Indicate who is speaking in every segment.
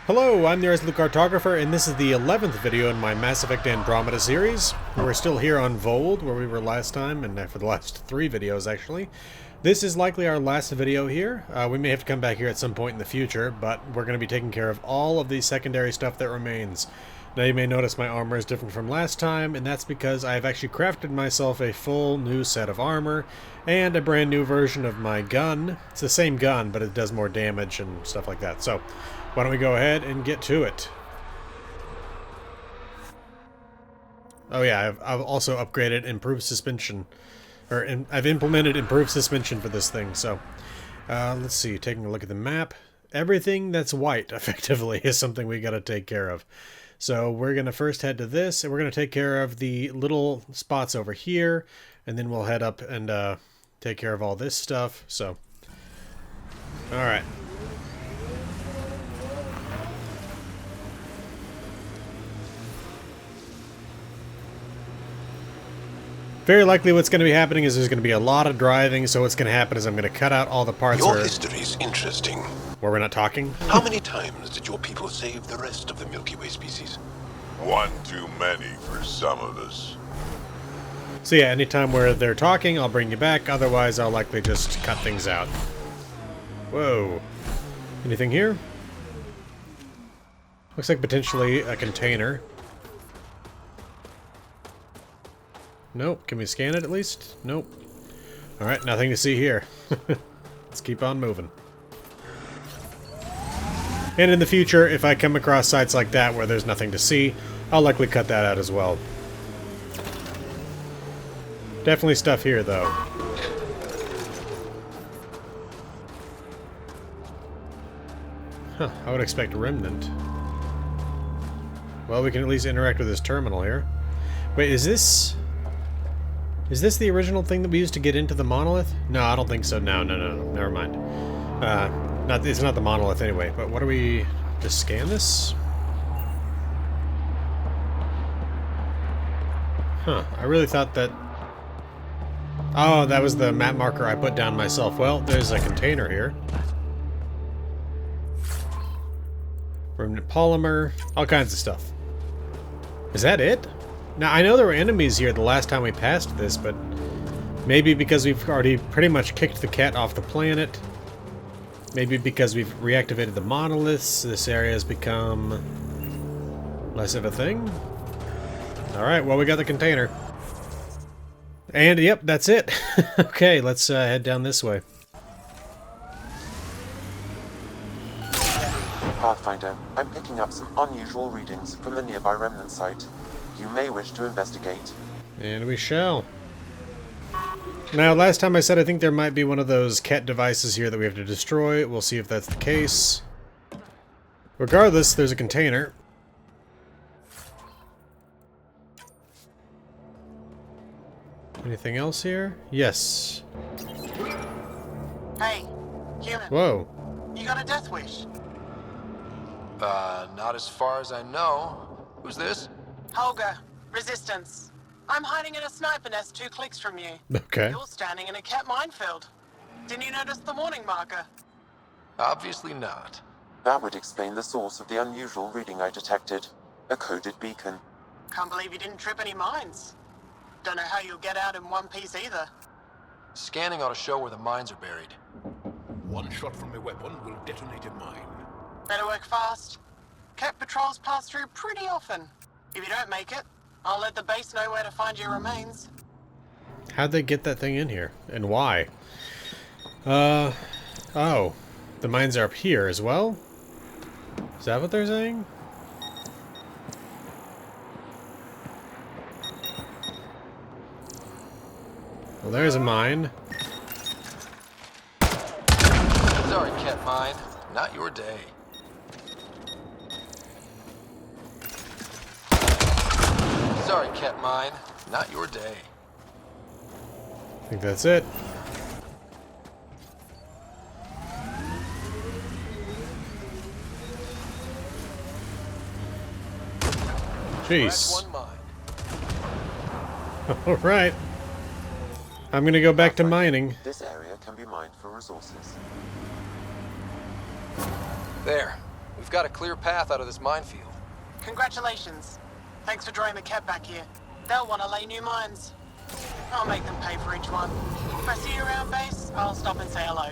Speaker 1: Hello, I'm the Resolute Cartographer, and this is the 11th video in my Mass Effect Andromeda series. We're still here on Voeld, where we were last time, and for the last 3 videos, actually. This is likely our last video here. We may have to come back here at some point in the future, but we're going to be taking care of all of the secondary stuff that remains. Now, you may notice my armor is different from last time, and that's because I've actually crafted myself a full new set of armor, and a brand new version of my gun. It's the same gun, but it does more damage and stuff like that, so why don't we go ahead and get to it. Oh yeah, I've also upgraded improved suspension. I've implemented improved suspension for this thing, so let's see, taking a look at the map. Everything that's white, effectively, is something we gotta take care of. So we're gonna first head to this, and we're gonna take care of the little spots over here, and then we'll head up and take care of all this stuff, so. Alright. Very likely what's going to be happening is there's going to be a lot of driving, so what's going to happen is I'm going to cut out all the parts
Speaker 2: Your history's interesting.
Speaker 1: Where we're not talking.
Speaker 2: How many times did your people save the rest of the Milky Way species?
Speaker 3: One too many for some of us.
Speaker 1: So yeah, anytime where they're talking, I'll bring you back, otherwise I'll likely just cut things out. Whoa. Anything here? Looks like potentially a container. Nope. Can we scan it at least? Nope. Alright, nothing to see here. Let's keep on moving. And in the future, if I come across sites like that where there's nothing to see, I'll likely cut that out as well. Definitely stuff here, though. Huh, I would expect Remnant. Well, we can at least interact with this terminal here. Wait, is this the original thing that we used to get into the monolith? No, I don't think so. No, never mind. It's not the monolith anyway, but what do we... just scan this? Huh, I really thought that... Oh, that was the map marker I put down myself. Well, there's a container here. Remnant polymer, all kinds of stuff. Is that it? Now, I know there were enemies here the last time we passed this, but maybe because we've already pretty much kicked the cat off the planet. Maybe because we've reactivated the monoliths, this area has become less of a thing. Alright, well, we got the container. And, yep, that's it. Okay, let's head down this way.
Speaker 4: Pathfinder, I'm picking up some unusual readings from the nearby remnant site. You may wish to investigate.
Speaker 1: And we shall. Now, last time I said I think there might be one of those cat devices here that we have to destroy. We'll see if that's the case. Regardless, there's a container. Anything else here? Yes.
Speaker 5: Hey, human.
Speaker 1: Whoa.
Speaker 5: You got a death wish?
Speaker 6: Not as far as I know. Who's this?
Speaker 5: Holger, Resistance. I'm hiding in a sniper nest 2 clicks from you.
Speaker 1: Okay.
Speaker 5: You're standing in a cat minefield. Didn't you notice the warning marker?
Speaker 6: Obviously not.
Speaker 4: That would explain the source of the unusual reading I detected. A coded beacon.
Speaker 5: Can't believe you didn't trip any mines. Don't know how you'll get out in one piece either.
Speaker 6: Scanning ought to show where the mines are buried.
Speaker 7: One shot from a weapon will detonate a mine.
Speaker 5: Better work fast. Cat patrols pass through pretty often. If you don't make it, I'll let the base know where to find your remains.
Speaker 1: How'd they get that thing in here? And why? Oh. The mines are up here as well? Is that what they're saying? Well, there's a mine.
Speaker 6: Sorry, cat mine. Not your day. Sorry, cat mine. Not your day.
Speaker 1: I think that's it. Jeez.
Speaker 6: One mine.
Speaker 1: Alright. I'm gonna go back to mining.
Speaker 4: This area can be mined for resources.
Speaker 6: There. We've got a clear path out of this minefield.
Speaker 5: Congratulations. Thanks for drawing the Ket back here. They'll want to lay new mines. I'll make them pay for each one. If I see you around base, I'll stop and say hello.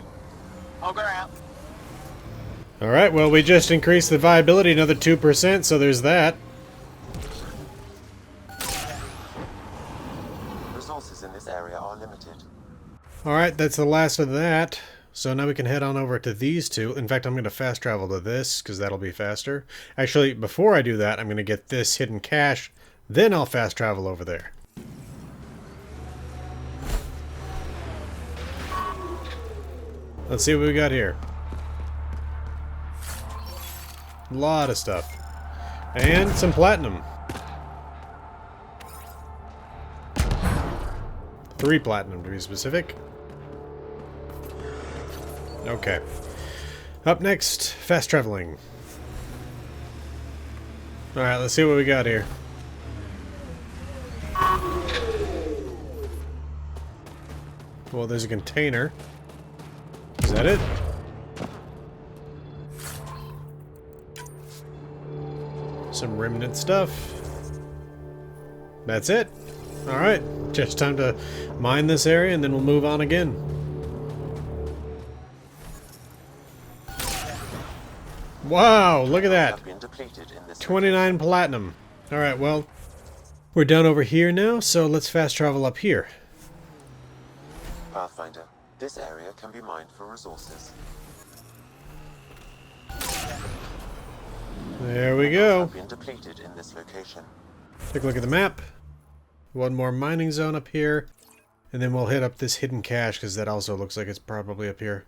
Speaker 5: Ogre out.
Speaker 1: Alright, well, we just increased the viability another 2%, so there's that.
Speaker 4: Resources in this area are limited.
Speaker 1: Alright, that's the last of that. So now we can head on over to these two. In fact, I'm going to fast travel to this, because that'll be faster. Actually, before I do that, I'm going to get this hidden cache. Then I'll fast travel over there. Let's see what we got here. A lot of stuff. And some platinum. 3 platinum to be specific. Okay. Up next, fast traveling. Alright, let's see what we got here. Well, there's a container. Is that it? Some remnant stuff. That's it. Alright, just time to mine this area and then we'll move on again. Wow, look at that. 29 platinum. Alright, well, we're done over here now, so let's fast travel up here.
Speaker 4: Pathfinder, this area can be mined for resources.
Speaker 1: There we go.
Speaker 4: Have been depleted in this location.
Speaker 1: Take a look at the map. One more mining zone up here. And then we'll hit up this hidden cache, because that also looks like it's probably up here.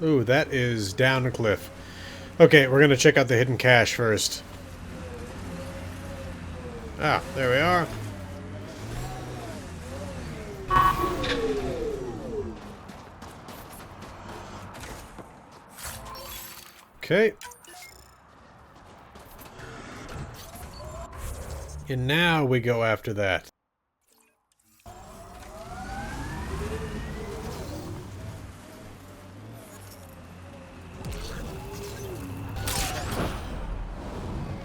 Speaker 1: Ooh, that is down a cliff. Okay, we're going to check out the hidden cache first. Ah, there we are. Okay. And now we go after that.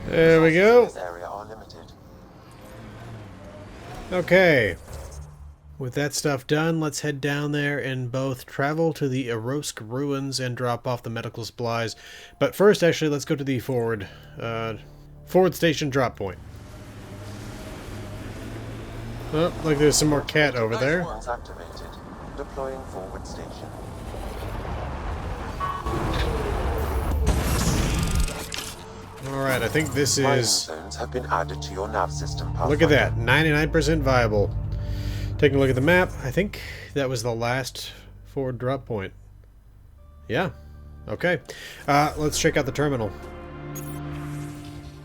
Speaker 1: There we go.
Speaker 4: This area are limited.
Speaker 1: Okay. With that stuff done, let's head down there and both travel to the Erosk ruins and drop off the medical supplies. But first, actually, let's go to the forward station drop point. Oh, look, there's some more cat over there.
Speaker 4: Once activated. Deploying forward station.
Speaker 1: Alright, I think this
Speaker 4: Mining
Speaker 1: is...
Speaker 4: zones have been added to your nav system, Pathfinder.
Speaker 1: Look at that, 99% viable. Taking a look at the map, I think that was the last forward drop point. Yeah, okay. Let's check out the terminal.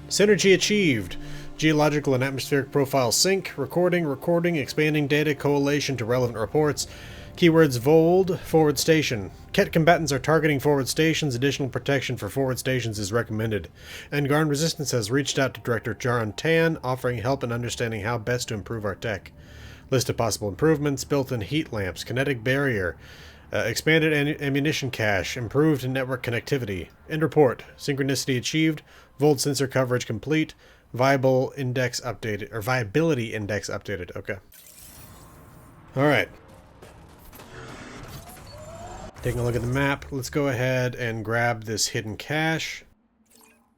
Speaker 1: Synergy achieved. Geological and atmospheric profile sync. Recording, expanding data, collation to relevant reports. Keywords Voeld, forward station. Ket combatants are targeting forward stations. Additional protection for forward stations is recommended. Angarn Resistance has reached out to Director Jaron Tan, offering help in understanding how best to improve our tech. List of possible improvements: built-in heat lamps, kinetic barrier, expanded ammunition cache, improved network connectivity. End report. Synchronicity achieved. Voeld sensor coverage complete. Viability index updated. Okay. Alright. Taking a look at the map, let's go ahead and grab this hidden cache.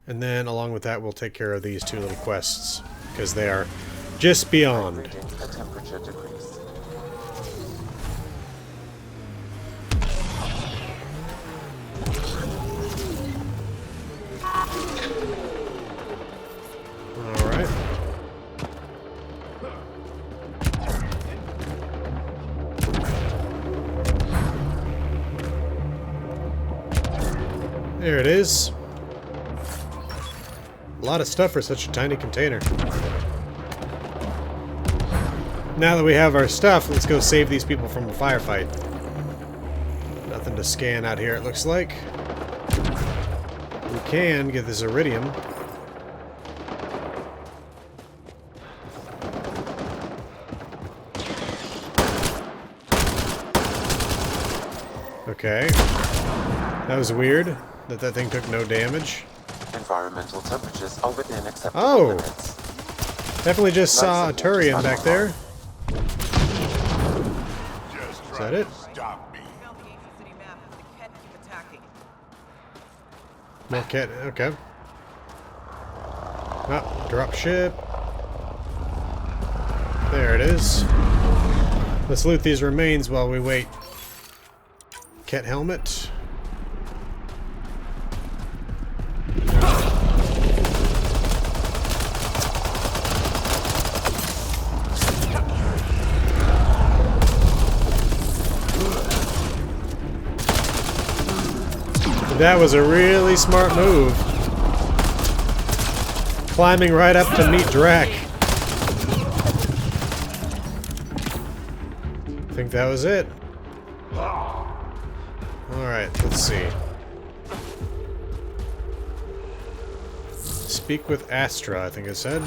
Speaker 1: And then along with that, we'll take care of these two little quests, because they are just beyond.
Speaker 4: Reading a temperature decrease.
Speaker 1: Alright. There it is. A lot of stuff for such a tiny container. Now that we have our stuff, let's go save these people from a firefight. Nothing to scan out here, it looks like. We can get this iridium. Okay. That was weird, that thing took no damage.
Speaker 4: Environmental temperatures are within acceptable
Speaker 1: Oh!
Speaker 4: limits.
Speaker 1: Definitely just saw a
Speaker 4: Lights and
Speaker 1: Turian
Speaker 4: water
Speaker 1: back there.
Speaker 3: Just
Speaker 1: Is
Speaker 3: try
Speaker 1: that it?
Speaker 3: to stop me.
Speaker 1: More cat, okay. Oh, drop ship. There it is. Let's loot these remains while we wait. Cat helmet. That was a really smart move. Climbing right up to meet Drac. I think that was it. Alright, let's see. Speak with Astra, I think it said.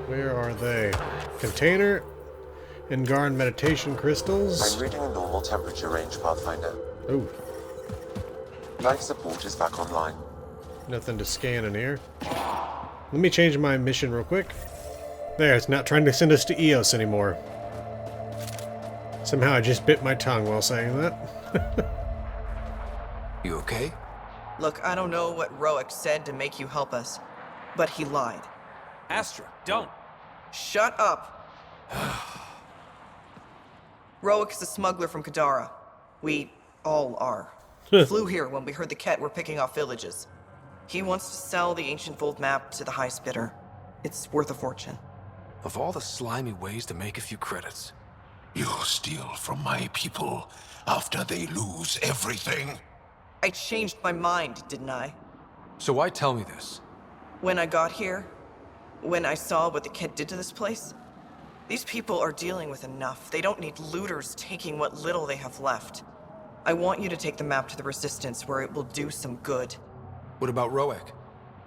Speaker 1: Where are they? Container. Engarn meditation crystals.
Speaker 4: I'm reading a normal temperature range, Pathfinder.
Speaker 1: Ooh,
Speaker 4: Life support is back online.
Speaker 1: nothing to scan in here. Let me change my mission real quick. There, it's not trying to send us to Eos anymore. Somehow I just bit my tongue while saying that.
Speaker 6: You okay?
Speaker 8: Look, I don't know what Roic said to make you help us, but he lied.
Speaker 9: Astra, don't.
Speaker 8: Shut up! Roic is a smuggler from Kadara. We all are. Flew here when we heard the Ket were picking off villages. He wants to sell the ancient Voeld map to the highest bidder. It's worth a fortune.
Speaker 6: Of all the slimy ways to make a few credits.
Speaker 2: You steal from my people after they lose everything.
Speaker 8: I changed my mind, didn't I?
Speaker 6: So why tell me this?
Speaker 8: When I got here, when I saw what the Ket did to this place, these people are dealing with enough. They don't need looters taking what little they have left. I want you to take the map to the Resistance where it will do some good.
Speaker 6: What about Roic?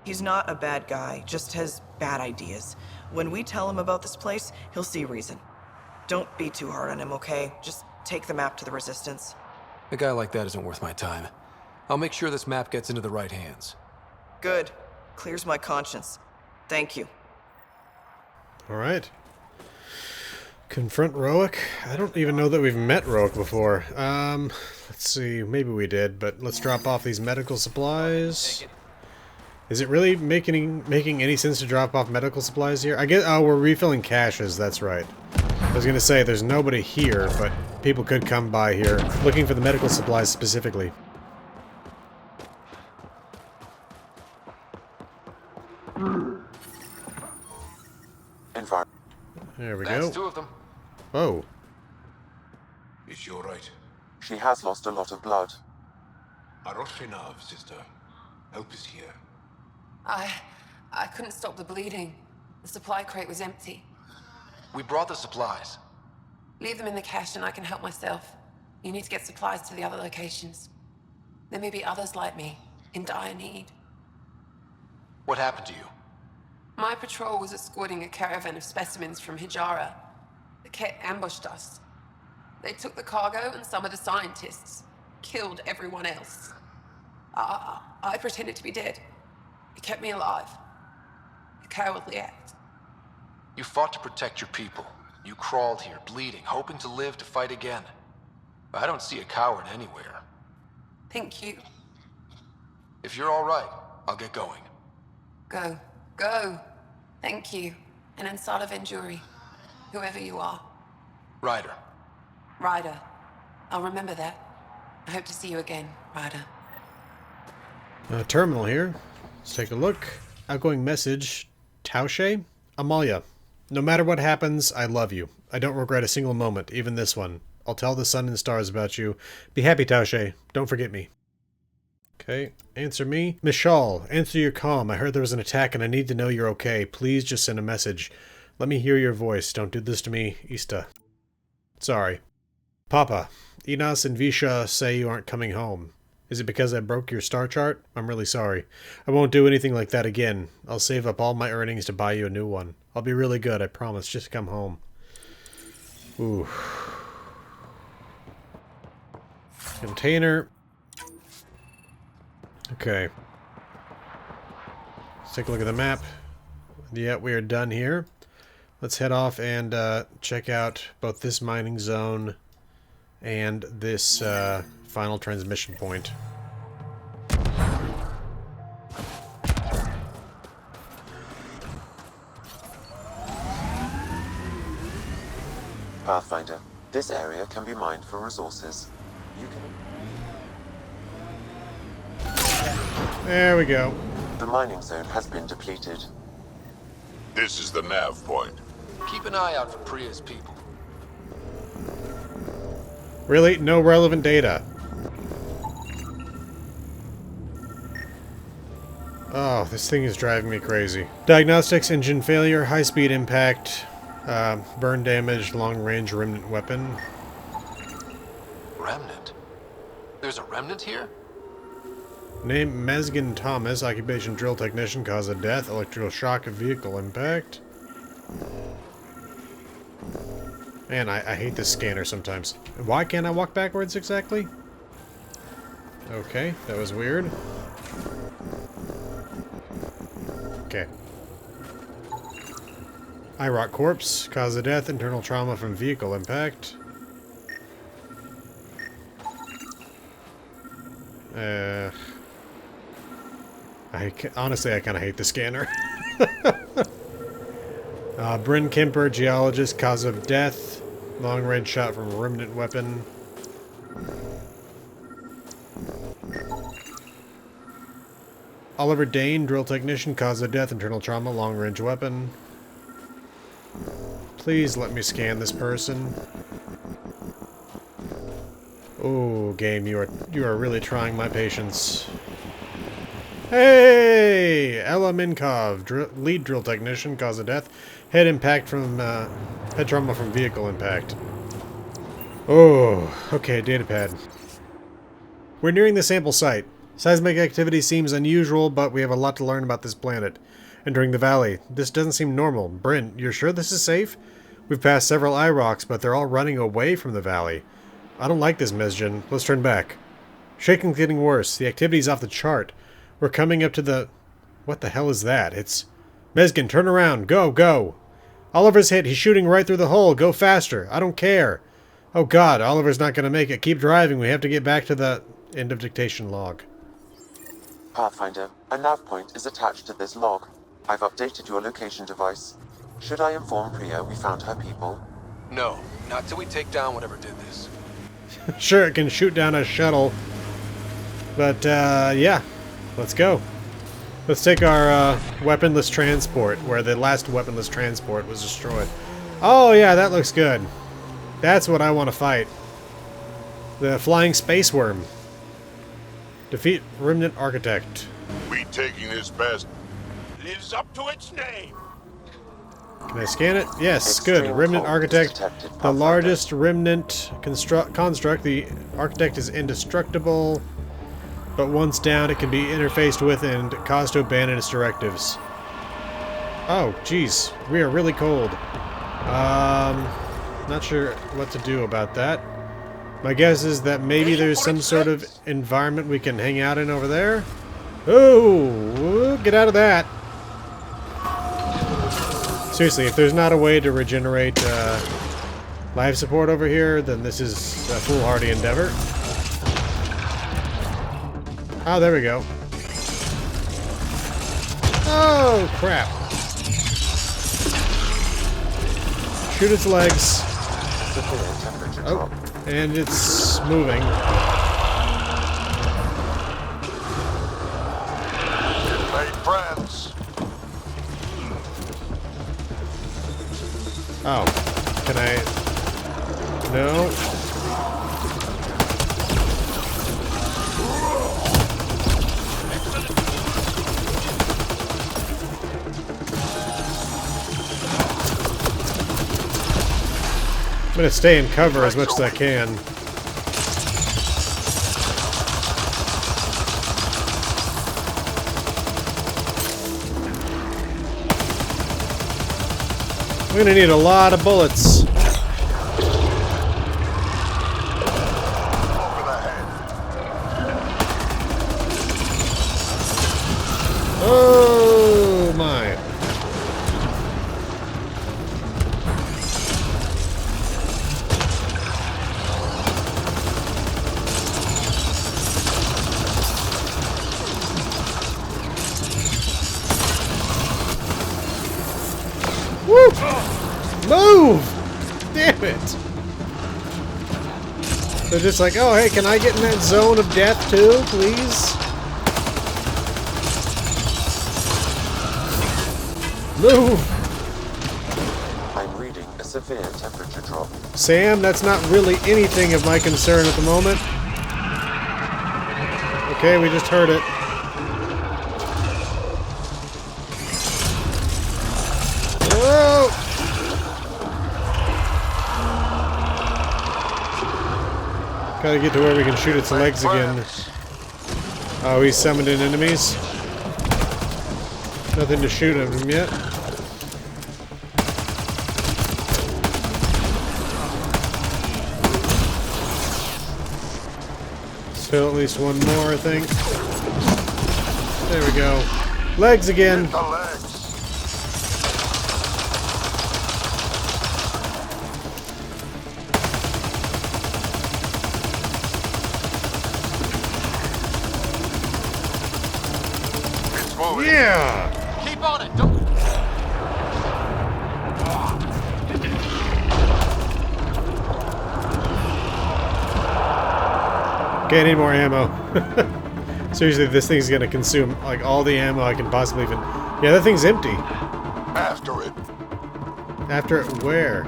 Speaker 8: He's not a bad guy, just has bad ideas. When we tell him about this place, he'll see reason. Don't be too hard on him, okay? Just take the map to the Resistance.
Speaker 6: A guy like that isn't worth my time. I'll make sure this map gets into the right hands.
Speaker 8: Good. Clears my conscience. Thank you.
Speaker 1: Alright. Confront Roic? I don't even know that we've met Roic before. Let's see. Maybe we did, but let's drop off these medical supplies. Is it really making any sense to drop off medical supplies here? I guess, oh, we're refilling caches, that's right. I was gonna say, there's nobody here, but people could come by here, looking for the medical supplies specifically. There we
Speaker 6: That's
Speaker 1: go.
Speaker 6: two of them.
Speaker 1: Oh.
Speaker 7: Is she all right?
Speaker 4: She has lost a lot of blood.
Speaker 7: Aroshenav, sister. Help is here.
Speaker 10: I couldn't stop the bleeding. The supply crate was empty.
Speaker 6: We brought the supplies.
Speaker 10: Leave them in the cache and I can help myself. You need to get supplies to the other locations. There may be others like me, in dire need.
Speaker 6: What happened to you?
Speaker 10: My patrol was escorting a caravan of specimens from Hijara. The Ket ambushed us. They took the cargo and some of the scientists. Killed everyone else. I pretended to be dead. It kept me alive. A cowardly act.
Speaker 6: You fought to protect your people. You crawled here, bleeding, hoping to live to fight again. I don't see a coward anywhere.
Speaker 10: Thank you.
Speaker 6: If you're all right, I'll get going.
Speaker 10: Go. Go. Thank you. And Ansala Venjuri. Whoever you are.
Speaker 6: Ryder.
Speaker 10: Ryder. I'll remember that. I hope to see you again, Ryder.
Speaker 1: Terminal here. Let's take a look. Outgoing message. Taushe? Amalia. No matter what happens, I love you. I don't regret a single moment, even this one. I'll tell the sun and stars about you. Be happy, Taushe. Don't forget me. Okay, answer me. Mishal, answer your comm. I heard there was an attack and I need to know you're okay. Please just send a message. Let me hear your voice. Don't do this to me, Ista. Sorry. Papa, Inas and Visha say you aren't coming home. Is it because I broke your star chart? I'm really sorry. I won't do anything like that again. I'll save up all my earnings to buy you a new one. I'll be really good, I promise. Just come home. Ooh. Container. Okay. Let's take a look at the map. Yeah, we are done here. Let's head off and check out both this mining zone and this final transmission point.
Speaker 4: Pathfinder, this area can be mined for resources. You can...
Speaker 1: There we go.
Speaker 4: The mining zone has been depleted.
Speaker 3: This is the nav point.
Speaker 6: Keep an eye out for Priya's people.
Speaker 1: Really? No relevant data. Oh, this thing is driving me crazy. Diagnostics, engine failure, high-speed impact, burn damage, long-range remnant weapon.
Speaker 6: Remnant? There's a remnant here?
Speaker 1: Name Mesgan Thomas, occupation drill technician, cause of death, electrical shock, vehicle impact. Man, I hate this scanner sometimes. Why can't I walk backwards exactly? Okay, that was weird. Okay. IROC corpse, cause of death, internal trauma from vehicle impact. Honestly, I kind of hate the scanner. Bryn Kemper, geologist, cause of death, long-range shot from a remnant weapon. Oliver Dane, drill technician, cause of death, internal trauma, long-range weapon. Please let me scan this person. Oh, game, you are really trying my patience. Hey! Ella Minkov, lead drill technician, cause of death, head impact from head trauma from vehicle impact. Oh, okay, datapad. We're nearing the sample site. Seismic activity seems unusual, but we have a lot to learn about this planet. Entering the valley. This doesn't seem normal. Brent, you're sure this is safe? We've passed several IROCs, but they're all running away from the valley. I don't like this, Mesgen. Let's turn back. Shaking's getting worse. The activity's off the chart. We're coming up to the... What the hell is that? It's... Mesgen, turn around. Go, go. Oliver's hit. He's shooting right through the hole. Go faster. I don't care. Oh god, Oliver's not going to make it. Keep driving. We have to get back to the... End of dictation log.
Speaker 4: Pathfinder, a nav point is attached to this log. I've updated your location device. Should I inform Priya we found her people?
Speaker 6: No, not till we take down whatever did this.
Speaker 1: Sure, it can shoot down a shuttle. But, yeah. Let's go. Let's take our, weaponless transport, where the last weaponless transport was destroyed. Oh, yeah, that looks good. That's what I want to fight. The flying space worm. Defeat Remnant Architect.
Speaker 3: We taking this best. Lives up to its name.
Speaker 1: Can I scan it? Yes, good. Remnant Architect, the largest remnant construct. The Architect is indestructible, but once down it can be interfaced with and caused to abandon its directives. Oh, jeez. We are really cold. Not sure what to do about that. My guess is that maybe there's some sort of environment we can hang out in over there. Oh, get out of that. Seriously, if there's not a way to regenerate life support over here, then this is a foolhardy endeavor. Oh, there we go. Oh, crap. Shoot its legs. Oh, and it's moving.
Speaker 3: Made friends.
Speaker 1: Oh, can I? No. I'm gonna stay in cover as much as I can. We're gonna need a lot of bullets.
Speaker 3: Over the head.
Speaker 1: They're just like, oh, hey, can I get in that zone of death too, please? Move!
Speaker 4: I'm reading a severe temperature drop.
Speaker 1: Sam, that's not really anything of my concern at the moment. Okay, we just heard it. Whoa! Gotta get to where we can shoot its legs again. Oh, he's summoned in enemies. Nothing to shoot at him yet. Still at least one more, I think. There we go. Legs again. Yeah!
Speaker 7: Keep on it. Don't.
Speaker 1: Okay, I need more ammo. Seriously, this thing's gonna consume like all the ammo I can possibly even. Yeah, that thing's empty.
Speaker 3: After it.
Speaker 1: After it, where?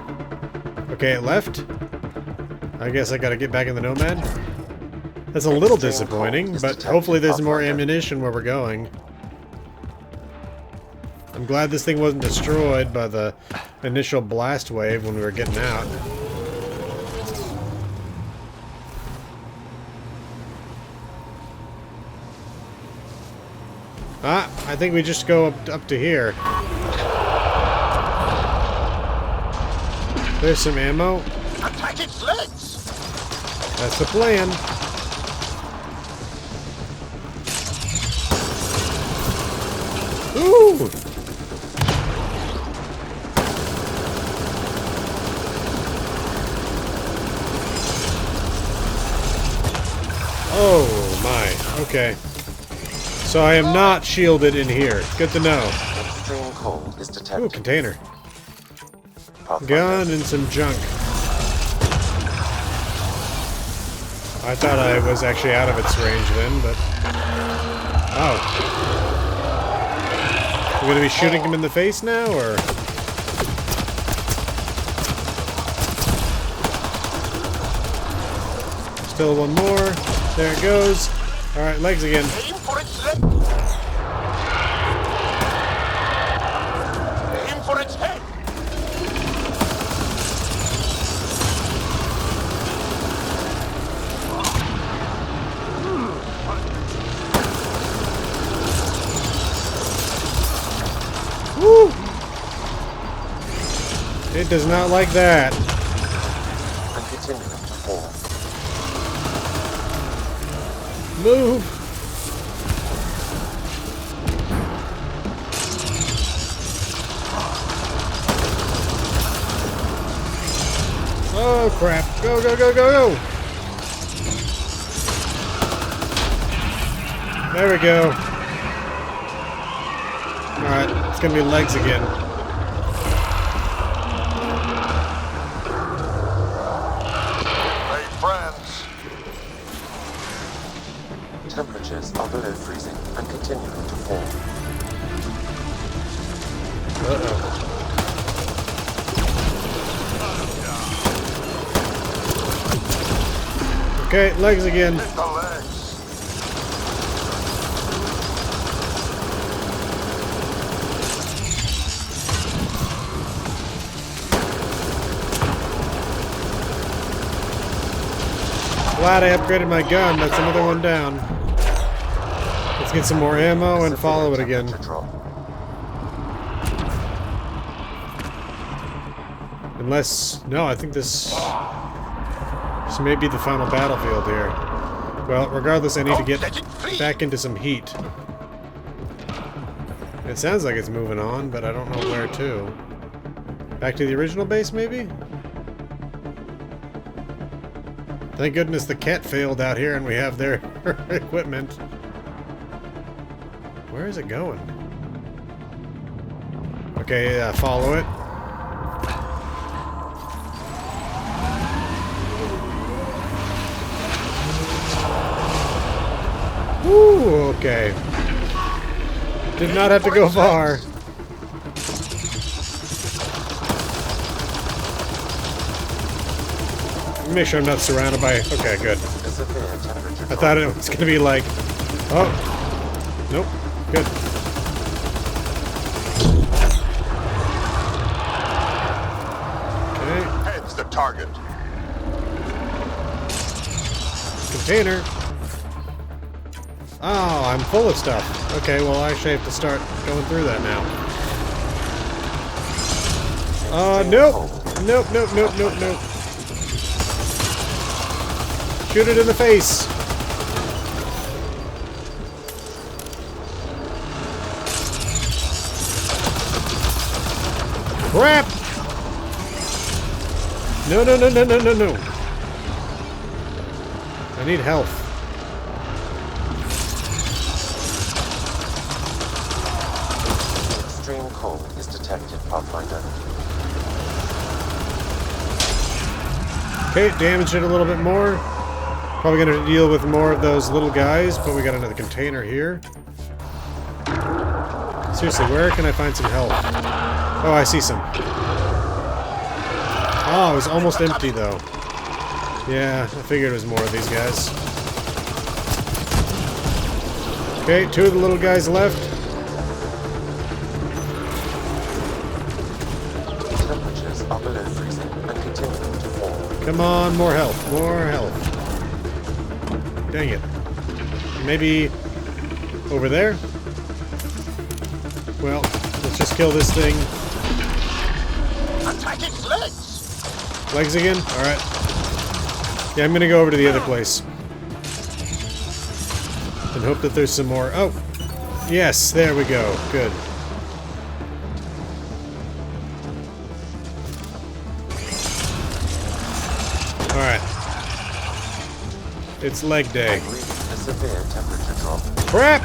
Speaker 1: Okay, it left. I guess I gotta get back in the Nomad. That's a little disappointing, but hopefully there's more ammunition where we're going. I'm glad this thing wasn't destroyed by the initial blast wave when we were getting out. Ah, I think we just go up to here. There's some ammo.
Speaker 7: Attack its legs!
Speaker 1: That's the plan. Ooh! Oh my, okay. So I am not shielded in here. Good to know.
Speaker 4: Extreme cold is detected.
Speaker 1: Ooh, container.
Speaker 4: Pathfinder.
Speaker 1: Gun and some junk. I thought I was actually out of its range then, but... Oh. We're gonna be shooting him in the face now, or...? Still one more. There it goes. Alright, legs again.
Speaker 7: Aim for its leg. Aim for its head.
Speaker 1: Woo! It does not like that.
Speaker 4: And continuing to fall.
Speaker 1: Move! Oh crap! Go, go, go, go, go! There we go. Alright, it's gonna be legs again.
Speaker 3: Hey, friends.
Speaker 4: Temperatures are below freezing and continuing to fall.
Speaker 1: Uh-oh. Okay, legs again.
Speaker 3: Hit the legs.
Speaker 1: Glad I upgraded my gun. That's another one down. Let's get some more ammo and follow it again. Unless... No, I think this may be the final battlefield here. Well, regardless, I need to get back into some heat. It sounds like it's moving on, but I don't know where to. Back to the original base, maybe? Thank goodness the cat failed out here and we have their equipment. Where is it going? Okay, follow it. Ooh, okay. Did not have to go far. Make sure I'm not surrounded by... Okay, good. I thought it was going to be like... Oh. Nope. Good. Okay.
Speaker 3: Head's the target.
Speaker 1: Container. Oh, I'm full of stuff. Okay, well, I actually have to start going through that now. Nope. Nope, nope, nope, nope, nope. Shoot it in the face. Crap! No, no, no, no, no, no, no. I need health.
Speaker 4: Extreme cold is detected, Pathfinder.
Speaker 1: Okay, damaged it a little bit more. Probably gonna deal with more of those little guys, but we got another container here. Seriously, where can I find some health? Oh, I see some. Oh, it was almost empty though. Yeah, I figured it was more of these guys. Okay, 2 of the little guys left.
Speaker 4: Temperatures are below freezing and continuing to fall.
Speaker 1: Come on, more health, more health. Dang it. Maybe over there? Well, let's just kill this thing.
Speaker 3: Attack its legs!
Speaker 1: Legs again? Alright. Yeah, I'm gonna go over to the other place. And hope that there's some more. Oh! Yes, there we go. Good. Alright. It's leg day.
Speaker 4: A severe temperature drop.
Speaker 1: Crap!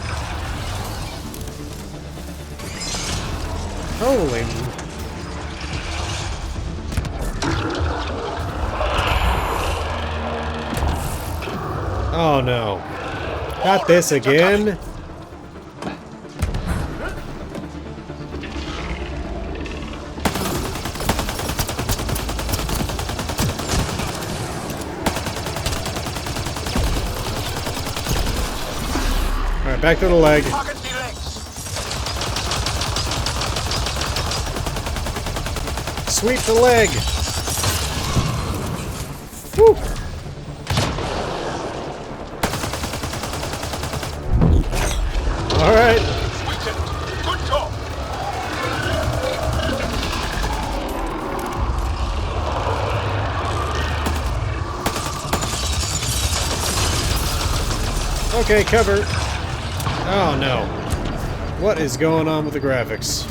Speaker 1: Holy... Oh no. Not this again. Alright, back to the leg. Sweep the leg. Woo! Alright.
Speaker 3: Good job.
Speaker 1: Okay, cover. Oh no. What is going on with the graphics?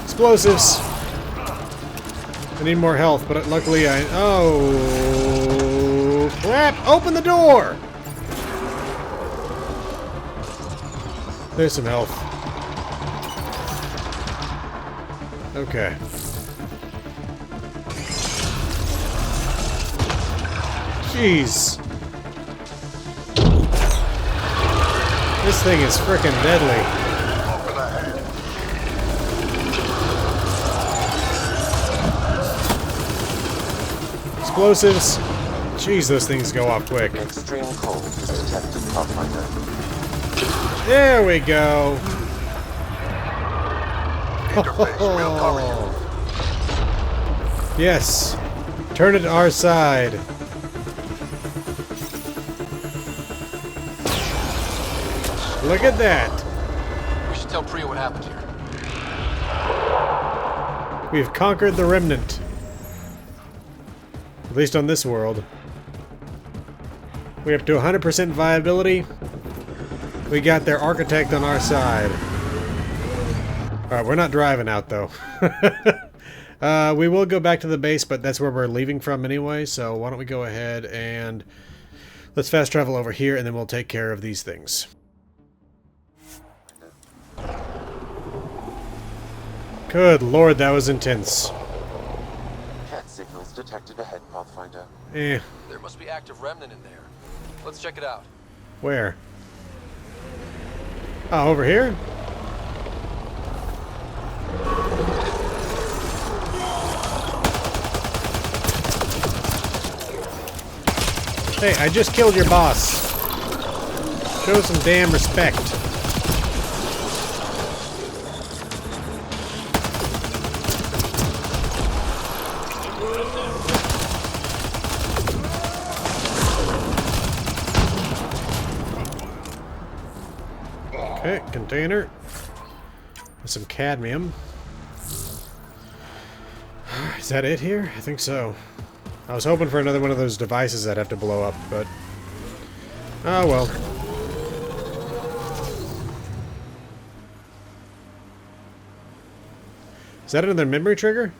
Speaker 1: Explosives. I need more health, but luckily I... Oh... Crap! Open the door! There's some health. Okay. Jeez. This thing is frickin' deadly. Explosives. Jeez, those things go off quick.
Speaker 4: Extreme cold is detected, Pathfinder.
Speaker 1: There we go. Yes. Turn it our side. Look at that.
Speaker 6: We should tell Priya what happened here.
Speaker 1: We've conquered the remnant. At least on this world. We're up to 100% viability. We got their architect on our side. Alright, we're not driving out though. We will go back to the base, but that's where we're leaving from anyway, so why don't we go ahead and let's fast travel over here and then we'll take care of these things. Good lord, that was intense.
Speaker 4: Cat signals detected ahead, Pathfinder.
Speaker 1: Eh.
Speaker 6: There must be active remnant in there. Let's check it out.
Speaker 1: Where? Oh, over here? Hey, I just killed your boss. Show some damn respect. Okay, container. With some cadmium. Is that it here? I think so. I was hoping for another one of those devices I'd have to blow up, but... oh well. Is that another memory trigger?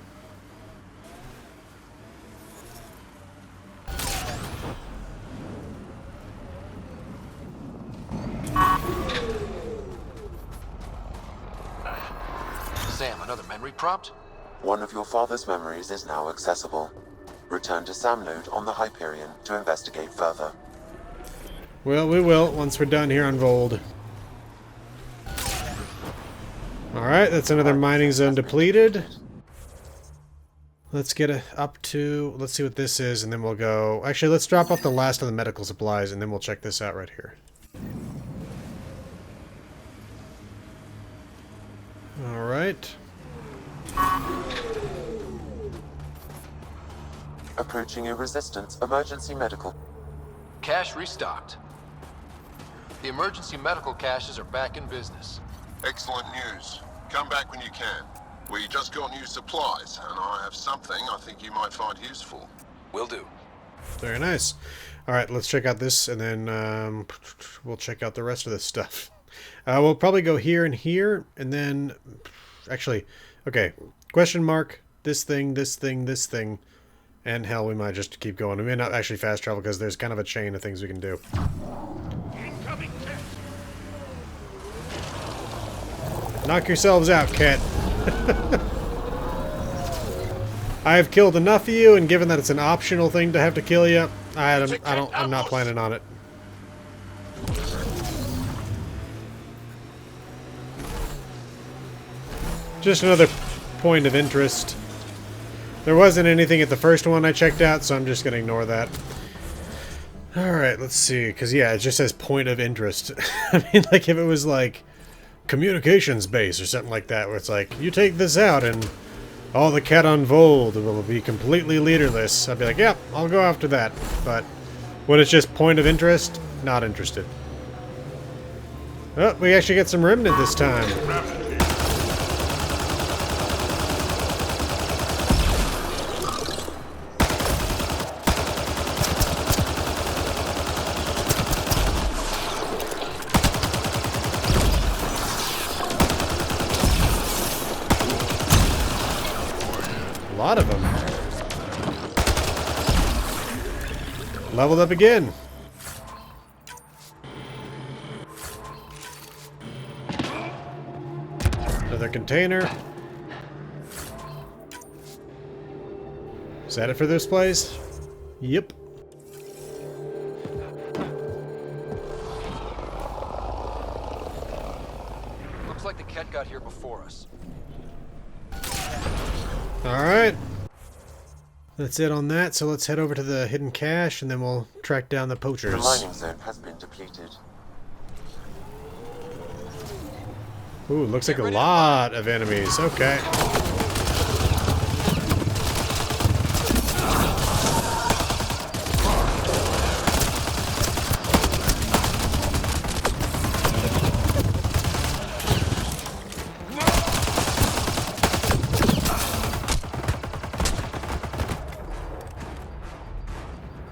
Speaker 6: Sam, another memory prompt?
Speaker 4: One of your father's memories is now accessible. Return to Samload on the Hyperion to investigate further.
Speaker 1: Well, we will, once we're done here on Voeld. Alright, that's another mining zone depleted. Let's get up to... let's see what this is, and then we'll go... actually, let's drop off the last of the medical supplies, and then we'll check this out right here. Alright.
Speaker 4: Approaching a resistance emergency medical.
Speaker 6: Cache restocked. The emergency medical caches are back in business.
Speaker 3: Excellent news. Come back when you can. We just got new supplies, and I have something I think you might find useful.
Speaker 6: Will do.
Speaker 1: Very nice. Alright, let's check out this, and then we'll check out the rest of this stuff. We'll probably go here and here, and then... actually, okay. Question mark, this thing, this thing, this thing. And hell, we might just keep going. We may not actually fast travel, because there's kind of a chain of things we can do. Knock yourselves out, cat. I have killed enough of you, and given that it's an optional thing to have to kill you, I'm not planning on it. Just another point of interest. There wasn't anything at the first one I checked out, so I'm just gonna ignore that. Alright, let's see, because yeah, it just says point of interest. I mean, like, if it was like communications base or something like that, where it's like, you take this out and all the cat on Voeld will be completely leaderless, I'd be like, yep, I'll go after that. But when it's just point of interest, not interested. Oh, we actually get some remnant this time. A lot of them. Leveled up again. Another container. Is that it for this place? Yep.
Speaker 6: Looks like the cat got here before us.
Speaker 1: Alright. That's it on that, so let's head over to the hidden cache and then we'll track down the poachers.
Speaker 4: The mining zone has been depleted.
Speaker 1: Ooh, looks like a lot of enemies. Okay.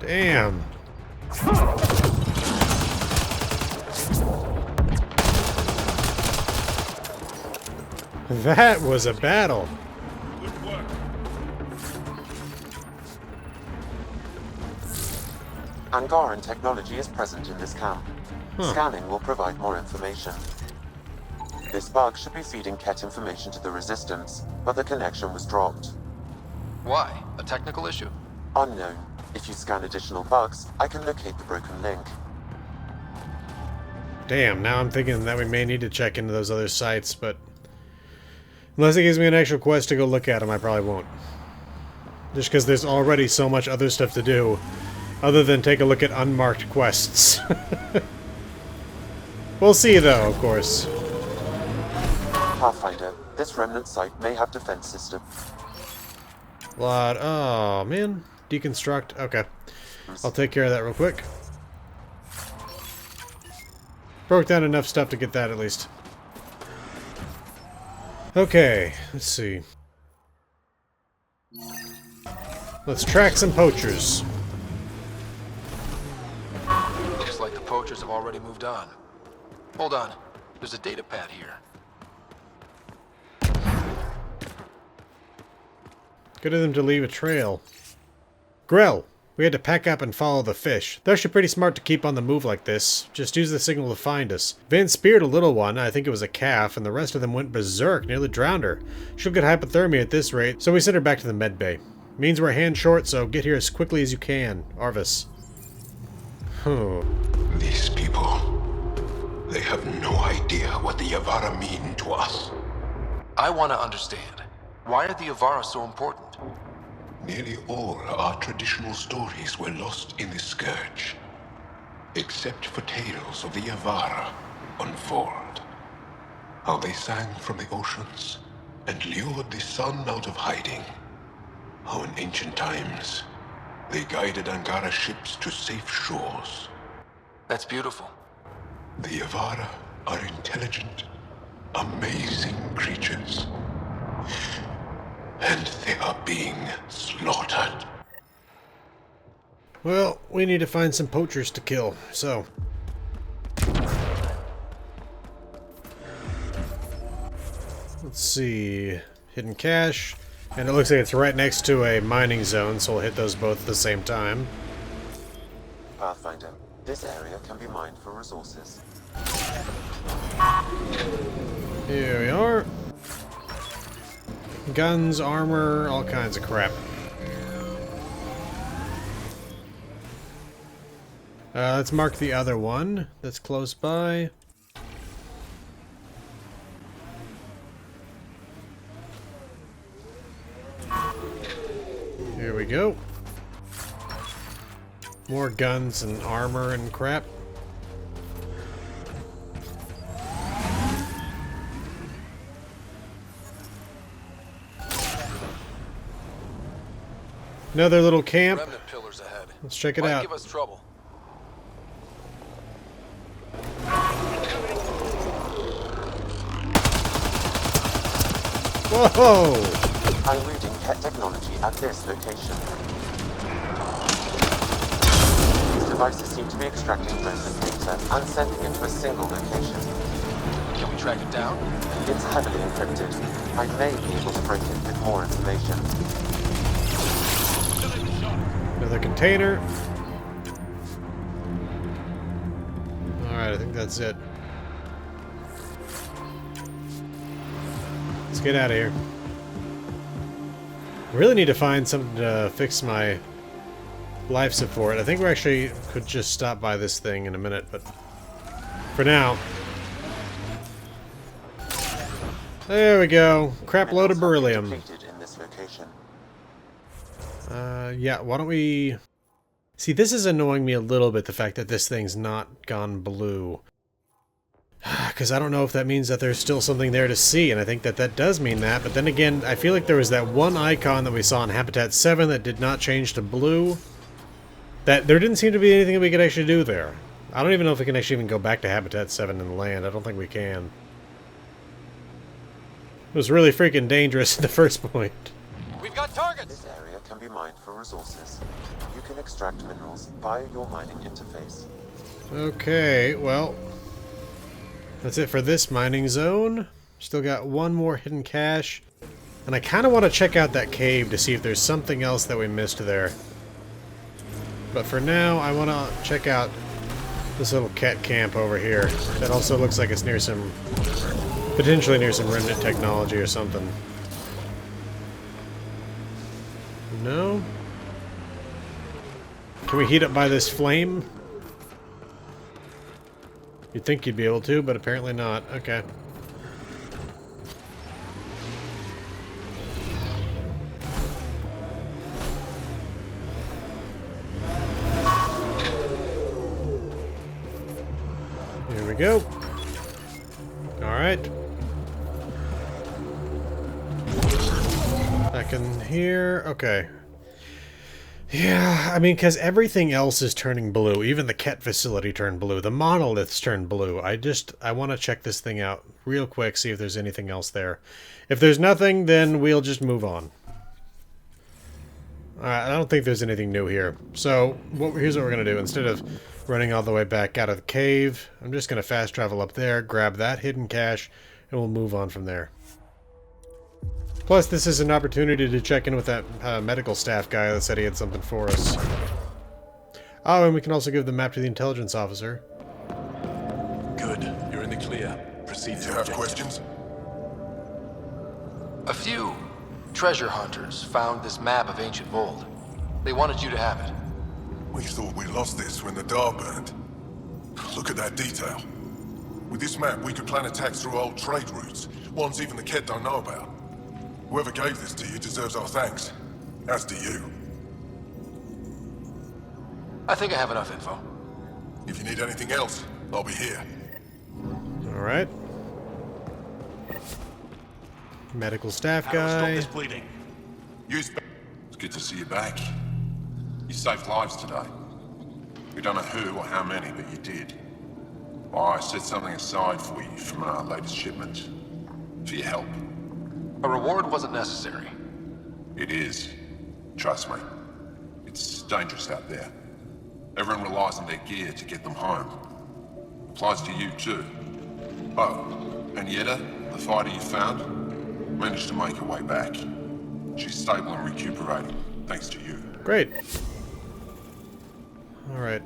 Speaker 1: Damn. That was a battle.
Speaker 7: Good work.
Speaker 4: Angaran technology is present in this camp. Scanning will provide more information. This bug should be feeding Ket information to the Resistance, but the connection was dropped.
Speaker 6: Why? A technical issue?
Speaker 4: Unknown. If you scan additional bugs, I can locate the broken link.
Speaker 1: Damn, now I'm thinking that we may need to check into those other sites, but unless it gives me an actual quest to go look at them, I probably won't. Just because there's already so much other stuff to do, other than take a look at unmarked quests. We'll see, though, of course.
Speaker 4: Pathfinder, this remnant site may have defense system.
Speaker 1: Blood. Oh, man. Deconstruct. Okay. I'll take care of that real quick. Broke down enough stuff to get that, at least. Okay. Let's see. Let's track some poachers.
Speaker 6: Looks like the poachers have already moved on. Hold on. There's a data pad here.
Speaker 1: Good of them to leave a trail. Grell, we had to pack up and follow the fish. They're actually pretty smart to keep on the move like this. Just use the signal to find us. Van speared a little one, I think it was a calf, and the rest of them went berserk, nearly drowned her. She'll get hypothermia at this rate, so we sent her back to the med bay. Means we're hand short, so get here as quickly as you can. Arvis.
Speaker 2: These people, they have no idea what the Yavara mean to us.
Speaker 6: I want to understand. Why are the Yavara so important?
Speaker 2: Nearly all our traditional stories were lost in the Scourge, except for tales of the Yavara on Voeld. How they sang from the oceans and lured the sun out of hiding. How in ancient times they guided Angara ships to safe shores.
Speaker 6: That's beautiful.
Speaker 2: The Yavara are intelligent, amazing creatures. And they are being slaughtered.
Speaker 1: Well, we need to find some poachers to kill, so... Let's see... Hidden cache. And it looks like it's right next to a mining zone, so we'll hit those both at the same time.
Speaker 4: Pathfinder, this area can be mined for resources.
Speaker 1: Here we are. Guns, armor, all kinds of crap. Let's mark the other one that's close by. Here we go. More guns and armor and crap. Another little camp.
Speaker 6: Remnant pillars ahead.
Speaker 1: Let's check it
Speaker 6: Might
Speaker 1: out.
Speaker 6: give us trouble.
Speaker 1: Whoa!
Speaker 4: I'm reading Ket technology at this location. These devices seem to be extracting remnant data and sending it to a single location.
Speaker 6: Can we track it down?
Speaker 4: It's heavily encrypted. I may be able to break it with more information.
Speaker 1: Another container. Alright, I think that's it. Let's get out of here. I really need to find something to fix my life support. I think we actually could just stop by this thing in a minute, but for now. There we go. Crap load of beryllium.
Speaker 4: In this location.
Speaker 1: Yeah, why don't we... See, this is annoying me a little bit, the fact that this thing's not gone blue. Because I don't know if that means that there's still something there to see, and I think that that does mean that. But then again, I feel like there was that one icon that we saw in Habitat 7 that did not change to blue. That there didn't seem to be anything that we could actually do there. I don't even know if we can actually even go back to Habitat 7 in the land. I don't think we can. It was really freaking dangerous at the first point.
Speaker 9: We've got targets!
Speaker 4: This area can be mined for resources. You can extract minerals via your mining interface.
Speaker 1: Okay, well... That's it for this mining zone. Still got one more hidden cache. And I kind of want to check out that cave to see if there's something else that we missed there. But for now, I want to check out this little cat camp over here. That also looks like it's near some Potentially near some remnant technology or something. No? Can we heat up by this flame? You'd think you'd be able to, but apparently not. Okay. Here we go. Alright. Back in here. Okay. Yeah, I mean, because everything else is turning blue. Even the Ket facility turned blue. The monoliths turned blue. I want to check this thing out real quick, see if there's anything else there. If there's nothing, then we'll just move on. Alright, I don't think there's anything new here. So, here's what we're going to do. Instead of running all the way back out of the cave, I'm just going to fast travel up there, grab that hidden cache, and we'll move on from there. Plus, this is an opportunity to check in with that medical staff guy that said he had something for us. Oh, and we can also give the map to the intelligence officer.
Speaker 7: Good. You're in the clear. Proceed to have questions?
Speaker 6: A few treasure hunters found this map of ancient Voeld. They wanted you to have it.
Speaker 3: We thought we lost this when the Dar burned. Look at that detail. With this map, we could plan attacks through old trade routes, ones even the Ket don't know about. Whoever gave this to you deserves our thanks. As do you.
Speaker 6: I think I have enough info.
Speaker 3: If you need anything else, I'll be here.
Speaker 1: Alright. Medical staff
Speaker 7: How to stop
Speaker 1: guy.
Speaker 7: this bleeding?
Speaker 3: It's good to see you back. You saved lives today. We don't know who or how many, but you did. I set something aside for you from our latest shipment. For your help.
Speaker 6: A reward wasn't necessary.
Speaker 3: It is. Trust me. It's dangerous out there. Everyone relies on their gear to get them home. Applies to you too. Oh, and Yetta, the fighter you found, managed to make her way back. She's stable and recuperating, thanks to you.
Speaker 1: Great. Alright.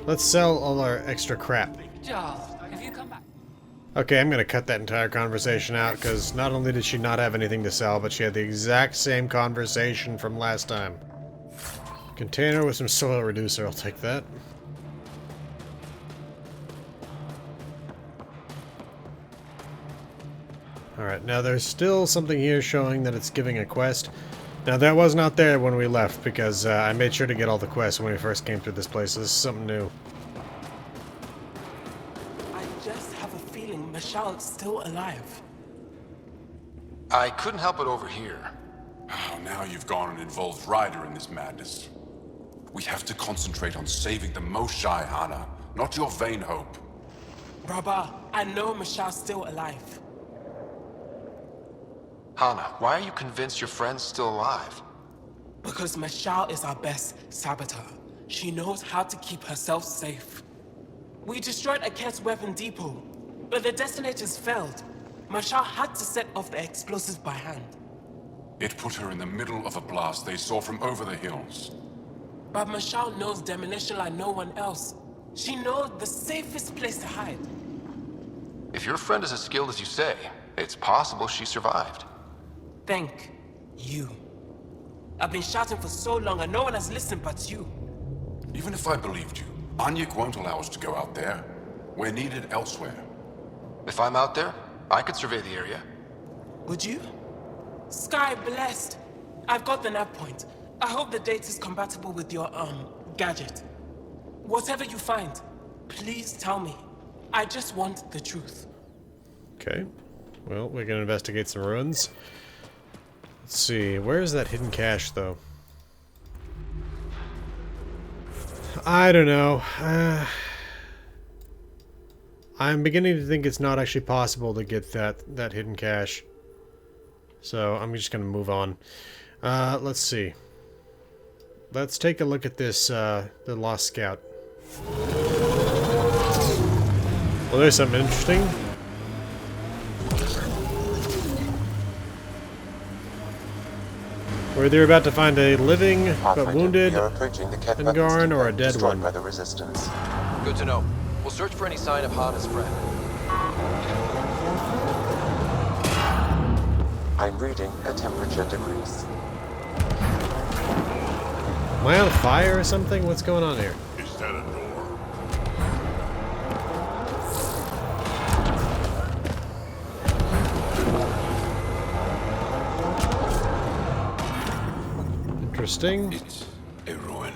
Speaker 1: Let's sell all our extra crap.
Speaker 9: Charles, have you come back?
Speaker 1: Okay, I'm gonna cut that entire conversation out, because not only did she not have anything to sell, but she had the exact same conversation from last time. Container with some soil reducer, I'll take that. Alright, now there's still something here showing that it's giving a quest. Now that was not there when we left, because I made sure to get all the quests when we first came through this place. This is something new.
Speaker 11: I just have a feeling Michelle's still alive.
Speaker 6: I couldn't help it over here.
Speaker 12: Oh, now you've gone and involved Ryder in this madness. We have to concentrate on saving the Moshai, Hana, not your vain hope.
Speaker 11: Rabba, I know Michelle's still alive.
Speaker 6: Hana, why are you convinced your friend's still alive?
Speaker 11: Because Michelle is our best saboteur. She knows how to keep herself safe. We destroyed a Ket's weapon depot, but the detonators failed. Michelle had to set off the explosives by hand.
Speaker 12: It put her in the middle of a blast they saw from over the hills.
Speaker 11: But Michelle knows demolition like no one else. She knows the safest place to hide.
Speaker 6: If your friend is as skilled as you say, it's possible she survived.
Speaker 11: Thank you. I've been shouting for so long and no one has listened but you.
Speaker 12: Even if I believed you, Anyik won't allow us to go out there. We're needed elsewhere.
Speaker 6: If I'm out there, I could survey the area.
Speaker 11: Would you? Sky blessed. I've got the nav point. I hope the data's compatible with your, gadget. Whatever you find, please tell me. I just want the truth.
Speaker 1: Okay. Well, we're gonna investigate some ruins. Let's see, where is that hidden cache, though? I don't know. I'm beginning to think it's not actually possible to get that hidden cache. So I'm just gonna move on. Let's see. Let's take a look at this, the Lost Scout. Well, there's something interesting. We're either about to find a living but wounded Angaran or a dead one.
Speaker 4: By the resistance.
Speaker 9: Good to know. We'll search for any sign of Hana's friend.
Speaker 4: I'm reading a temperature decrease.
Speaker 1: Am I on fire or something? What's going on here?
Speaker 3: Is that a door?
Speaker 1: Interesting.
Speaker 2: It's a ruin.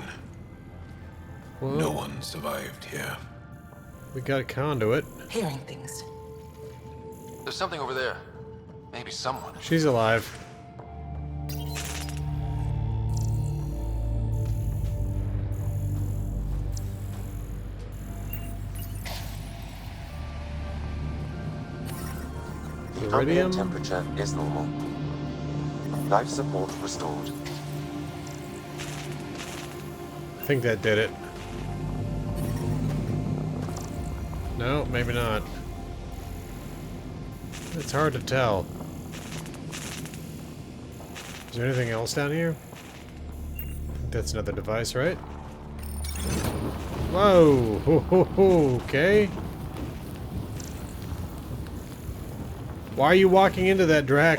Speaker 1: Whoa.
Speaker 2: No one survived here.
Speaker 1: We got a conduit.
Speaker 10: Hearing things.
Speaker 6: There's something over there. Maybe someone.
Speaker 1: She's alive.
Speaker 4: The ambient temperature is normal. Life support restored.
Speaker 1: I think that did it. No, maybe not. It's hard to tell. Is there anything else down here? I think that's another device, right? Whoa! Ho, ho, ho. Okay. Why are you walking into that, Drac?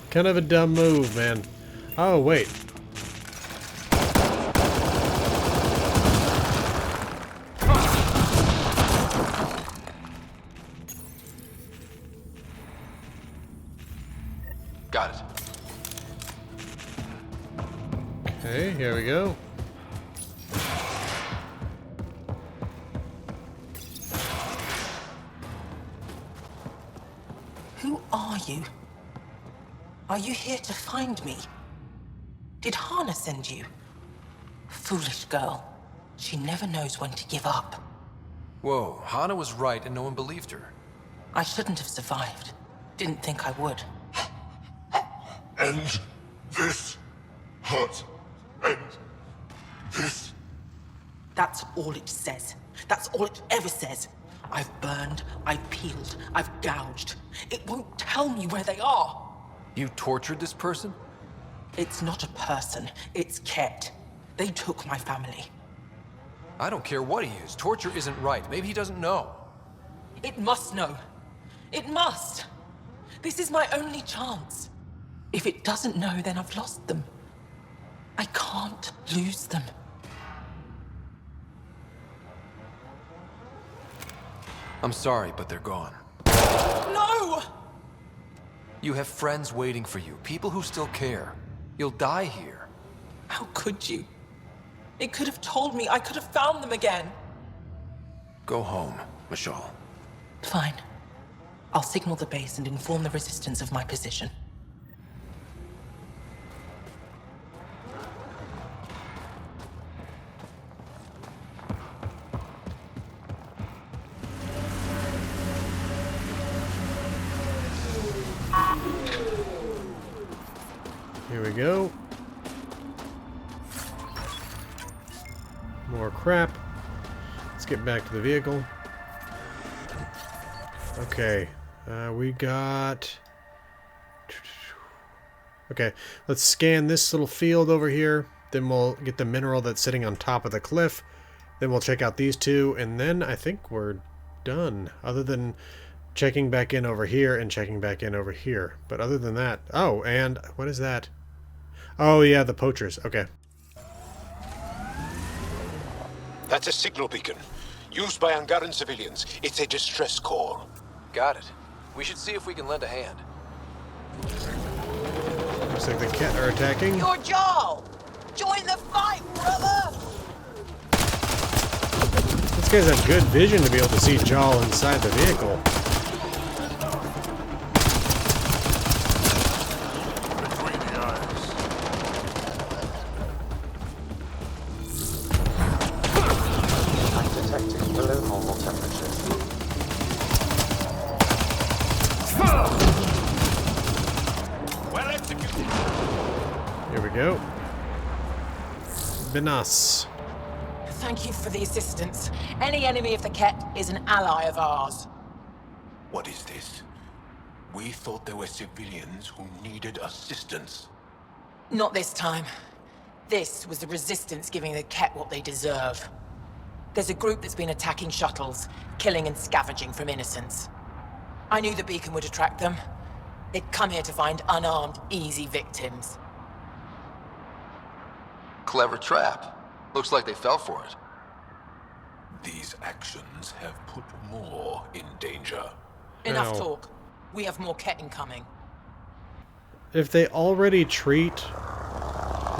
Speaker 1: Kind of a dumb move, man. Oh, wait.
Speaker 6: Got it.
Speaker 1: Okay, here we go.
Speaker 10: Who are you? Are you here to find me? Did Hana send you? Foolish girl. She never knows when to give up.
Speaker 6: Whoa, Hana was right and no one believed her.
Speaker 10: I shouldn't have survived. Didn't think I would.
Speaker 3: End this hurt. End this.
Speaker 10: That's all it says. That's all it ever says. I've burned, I've peeled, I've gouged. It won't tell me where they are.
Speaker 6: You tortured this person?
Speaker 10: It's not a person, it's Ket. They took my family.
Speaker 6: I don't care what he is. Torture isn't right. Maybe he doesn't know.
Speaker 10: It must know. It must. This is my only chance. If it doesn't know, then I've lost them. I can't lose them.
Speaker 6: I'm sorry, but they're gone.
Speaker 10: No!
Speaker 6: You have friends waiting for you, people who still care. You'll die here.
Speaker 10: How could you? It could have told me. I could have found them again.
Speaker 6: Go home, Michal.
Speaker 10: Fine. I'll signal the base and inform the Resistance of my position.
Speaker 1: Here we go. More crap. Let's get back to the vehicle. Okay. We got... Okay, let's scan this little field over here. Then we'll get the mineral that's sitting on top of the cliff. Then we'll check out these two. And then I think we're done. Other than checking back in over here and checking back in over here. But other than that... Oh, and what is that? Oh, yeah, the poachers. Okay.
Speaker 2: That's a signal beacon, used by Angaran civilians. It's a distress call.
Speaker 6: Got it. We should see if we can lend a hand.
Speaker 1: Looks like the Ket are attacking.
Speaker 10: You're Jarl! Join the fight, brother!
Speaker 1: These guys have good vision to be able to see Jal inside the vehicle. Here we go. Benas.
Speaker 5: Thank you for the assistance. Any enemy of the Ket is an ally of ours.
Speaker 2: What is this? We thought there were civilians who needed assistance.
Speaker 5: Not this time. This was the Resistance giving the Ket what they deserve. There's a group that's been attacking shuttles, killing and scavenging from innocents.
Speaker 13: I knew the beacon would attract them. They'd come here to find unarmed, easy victims.
Speaker 6: Clever trap. Looks like they fell for it.
Speaker 7: These actions have put more in danger.
Speaker 13: Enough
Speaker 1: Now,
Speaker 13: talk. We have more Ket incoming.
Speaker 1: if they already treat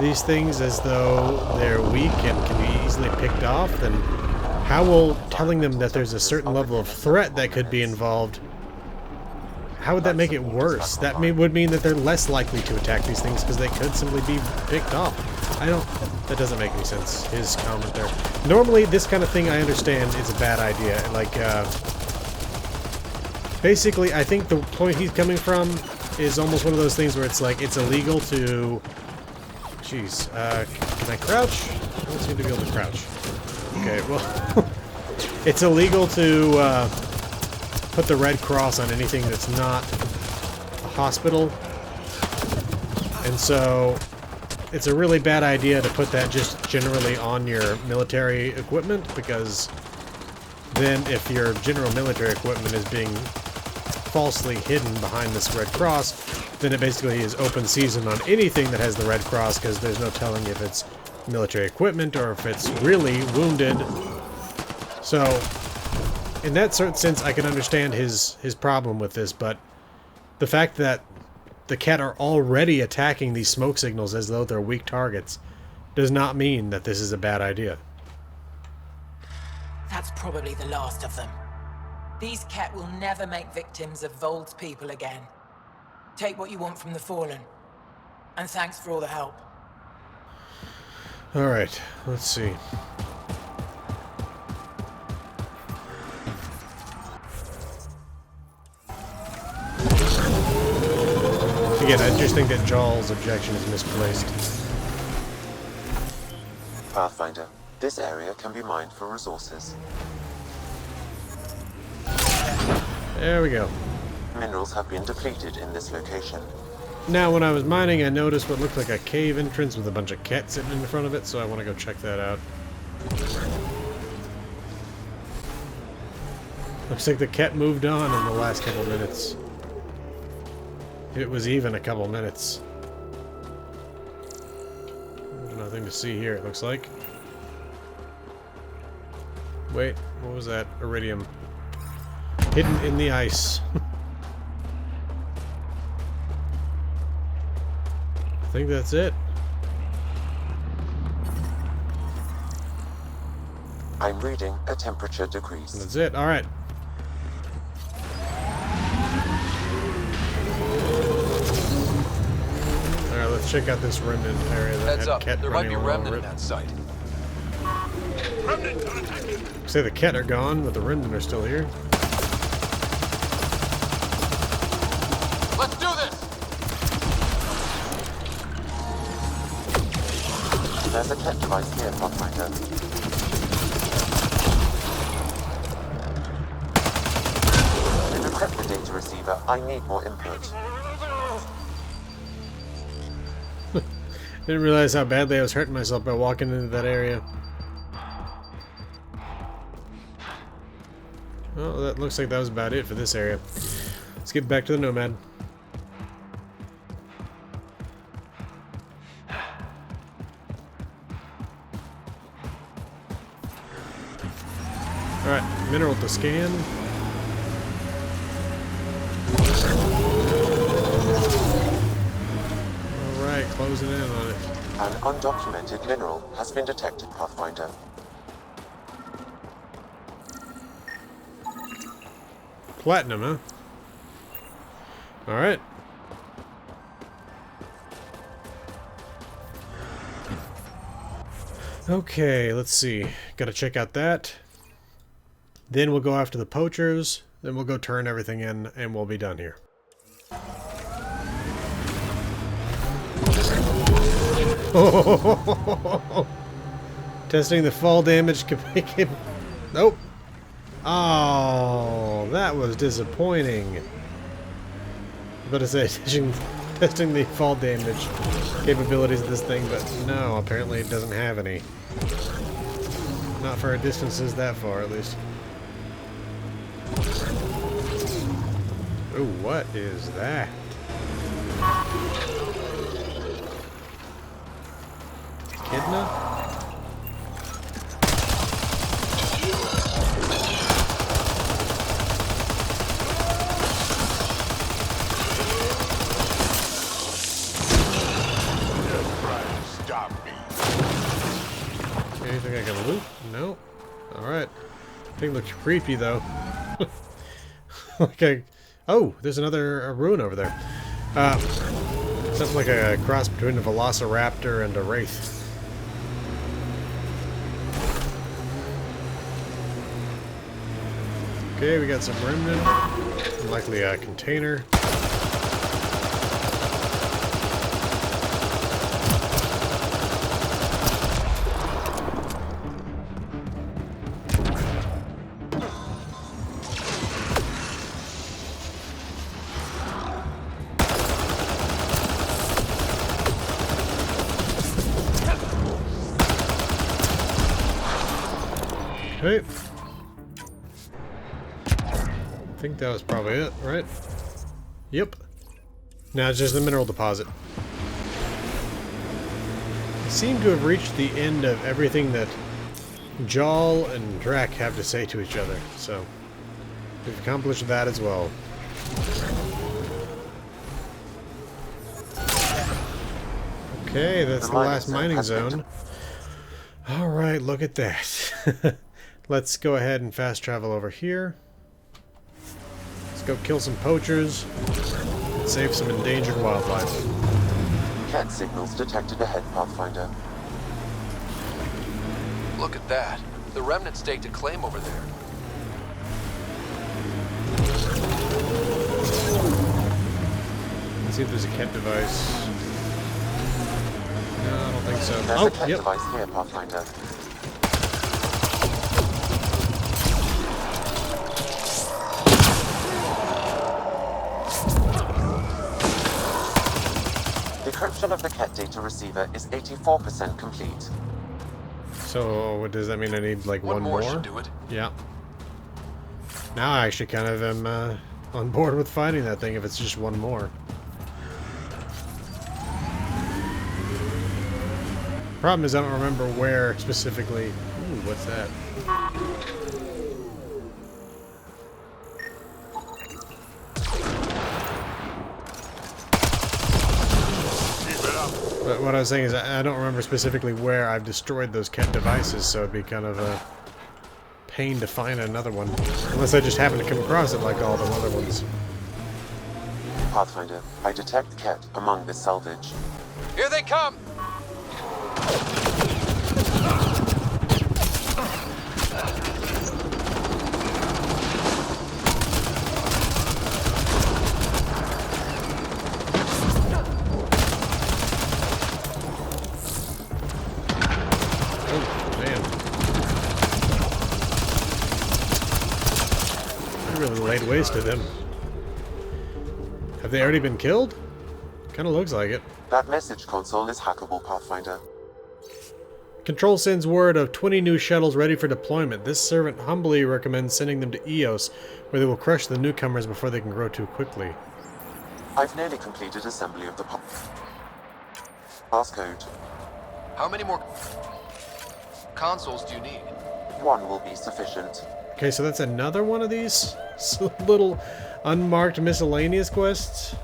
Speaker 1: these things as though they're weak and can be easily picked off, then how will telling them that there's a certain level of threat that could be involved, how would that make it worse? That would mean that they're less likely to attack these things because they could simply be picked off. That doesn't make any sense, his comment there. Normally, this kind of thing I understand is a bad idea. Like, basically, I think the point he's coming from is almost one of those things where it's like, it's illegal to... Jeez, can I crouch? I don't seem to be able to crouch. Okay, well, it's illegal to put the Red Cross on anything that's not a hospital. And so, it's a really bad idea to put that just generally on your military equipment, because then if your general military equipment is being falsely hidden behind this Red Cross, then it basically is open season on anything that has the Red Cross, because there's no telling if it's military equipment or if it's really wounded. So, in that certain sense, I can understand his problem with this, but the fact that the Ket are already attacking these smoke signals as though they're weak targets does not mean that this is a bad idea.
Speaker 13: That's probably the last of them. These Ket will never make victims of Voeld's people again. Take what you want from the Fallen. And thanks for all the help.
Speaker 1: Alright, let's see. Again, I just think that Jawl's objection is misplaced.
Speaker 4: Pathfinder, this area can be mined for resources.
Speaker 1: There we go.
Speaker 4: Minerals have been depleted in this location.
Speaker 1: Now, when I was mining, I noticed what looked like a cave entrance with a bunch of Ket sitting in front of it, so I want to go check that out. Looks like the Ket moved on in the last couple minutes. It was even a couple minutes. There's nothing to see here, it looks like. Wait, what was that? Iridium. Hidden in the ice. I think that's it.
Speaker 4: I'm reading a temperature decrease.
Speaker 1: That's it, alright. Alright, let's check out this remnant area that
Speaker 6: Heads
Speaker 1: had
Speaker 6: up,
Speaker 1: Ket
Speaker 6: there might
Speaker 1: running
Speaker 6: be
Speaker 1: all
Speaker 6: remnant
Speaker 1: over
Speaker 6: in
Speaker 1: it.
Speaker 6: that site.
Speaker 1: Say the Ket are gone, but the remnant are still here.
Speaker 6: Let's do this!
Speaker 4: There's a Ket device here, Pathfinder. To decrypt the data receiver, I need more input.
Speaker 1: Didn't realize how badly I was hurting myself by walking into that area. Well, that looks like that was about it for this area. Let's get back to the Nomad. Alright, mineral to scan. Alright, closing in on it.
Speaker 4: An undocumented mineral has been detected, Pathfinder.
Speaker 1: Platinum, huh? Alright. Okay, let's see. Gotta check out that. Then we'll go after the poachers. Then we'll go turn everything in, and we'll be done here. Testing the fall damage can make him... Nope. Oh, that was disappointing. But to say, testing the fall damage capabilities of this thing, but no, apparently it doesn't have any. Not for distances that far, at least. Oh, what is that? Echidna? Anything I can loot? No. Alright. Thing looks creepy though. Okay. Oh, there's another ruin over there. Sounds like a cross between a velociraptor and a wraith. Okay, we got some remnant. Likely a container. Okay. I think that was probably it, right? Yep. Now it's just the mineral deposit. I seem to have reached the end of everything that Jal and Drac have to say to each other, so we've accomplished that as well. Okay, that's the last mining zone. Alright, look at that. Let's go ahead and fast travel over here. Let's go kill some poachers and save some endangered wildlife.
Speaker 4: Cat signals detected ahead, Pathfinder.
Speaker 6: Look at that. The remnant staked a claim over there.
Speaker 1: Let's see if there's a cat device. No, I don't think so.
Speaker 4: There's a cat device here, Pathfinder. Decryption of the cat data receiver is 84% complete.
Speaker 1: So, what does that mean? I need like one more?
Speaker 6: Should do it.
Speaker 1: Yeah. Now I actually kind of am on board with finding that thing if it's just one more. Problem is I don't remember where specifically. Ooh, what's that? But what I was saying is I don't remember specifically where I've destroyed those cat devices, so it'd be kind of a pain to find another one. Unless I just happen to come across it like all the other ones.
Speaker 4: Pathfinder, I detect cat among this salvage.
Speaker 6: Here they come!
Speaker 1: Laid waste to them. Have they already been killed? Kind of looks like it.
Speaker 4: That message console is hackable, Pathfinder.
Speaker 1: Control sends word of 20 new shuttles ready for deployment. This servant humbly recommends sending them to Eos, where they will crush the newcomers before they can grow too quickly.
Speaker 4: I've nearly completed assembly of the passcode.
Speaker 6: How many more consoles do you need?
Speaker 4: One will be sufficient.
Speaker 1: Okay, so that's another one of these little unmarked miscellaneous quests.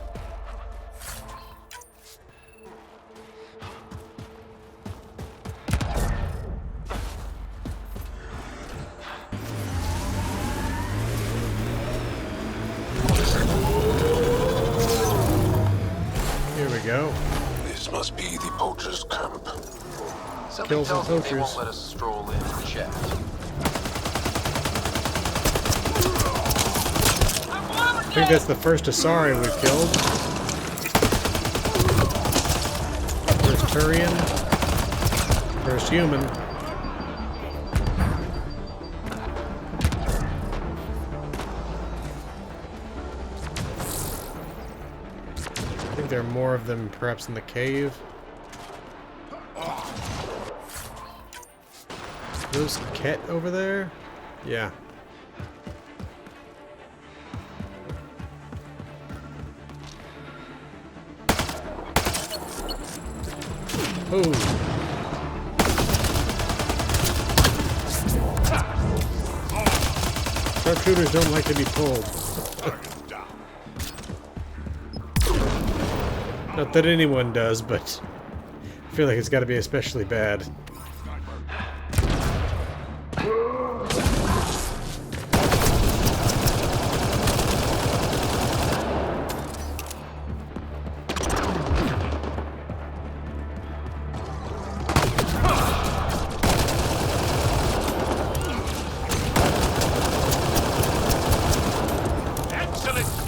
Speaker 1: Here we go.
Speaker 2: This must be the poachers' camp.
Speaker 6: Something tells me they won't let us stroll in and chat.
Speaker 1: I think that's the first Asari we've killed. First Turian. First human. I think there are more of them perhaps in the cave. Those Ket over there? Yeah. Oh. Sharpshooters don't like to be pulled. Not that anyone does, but I feel like it's got to be especially bad.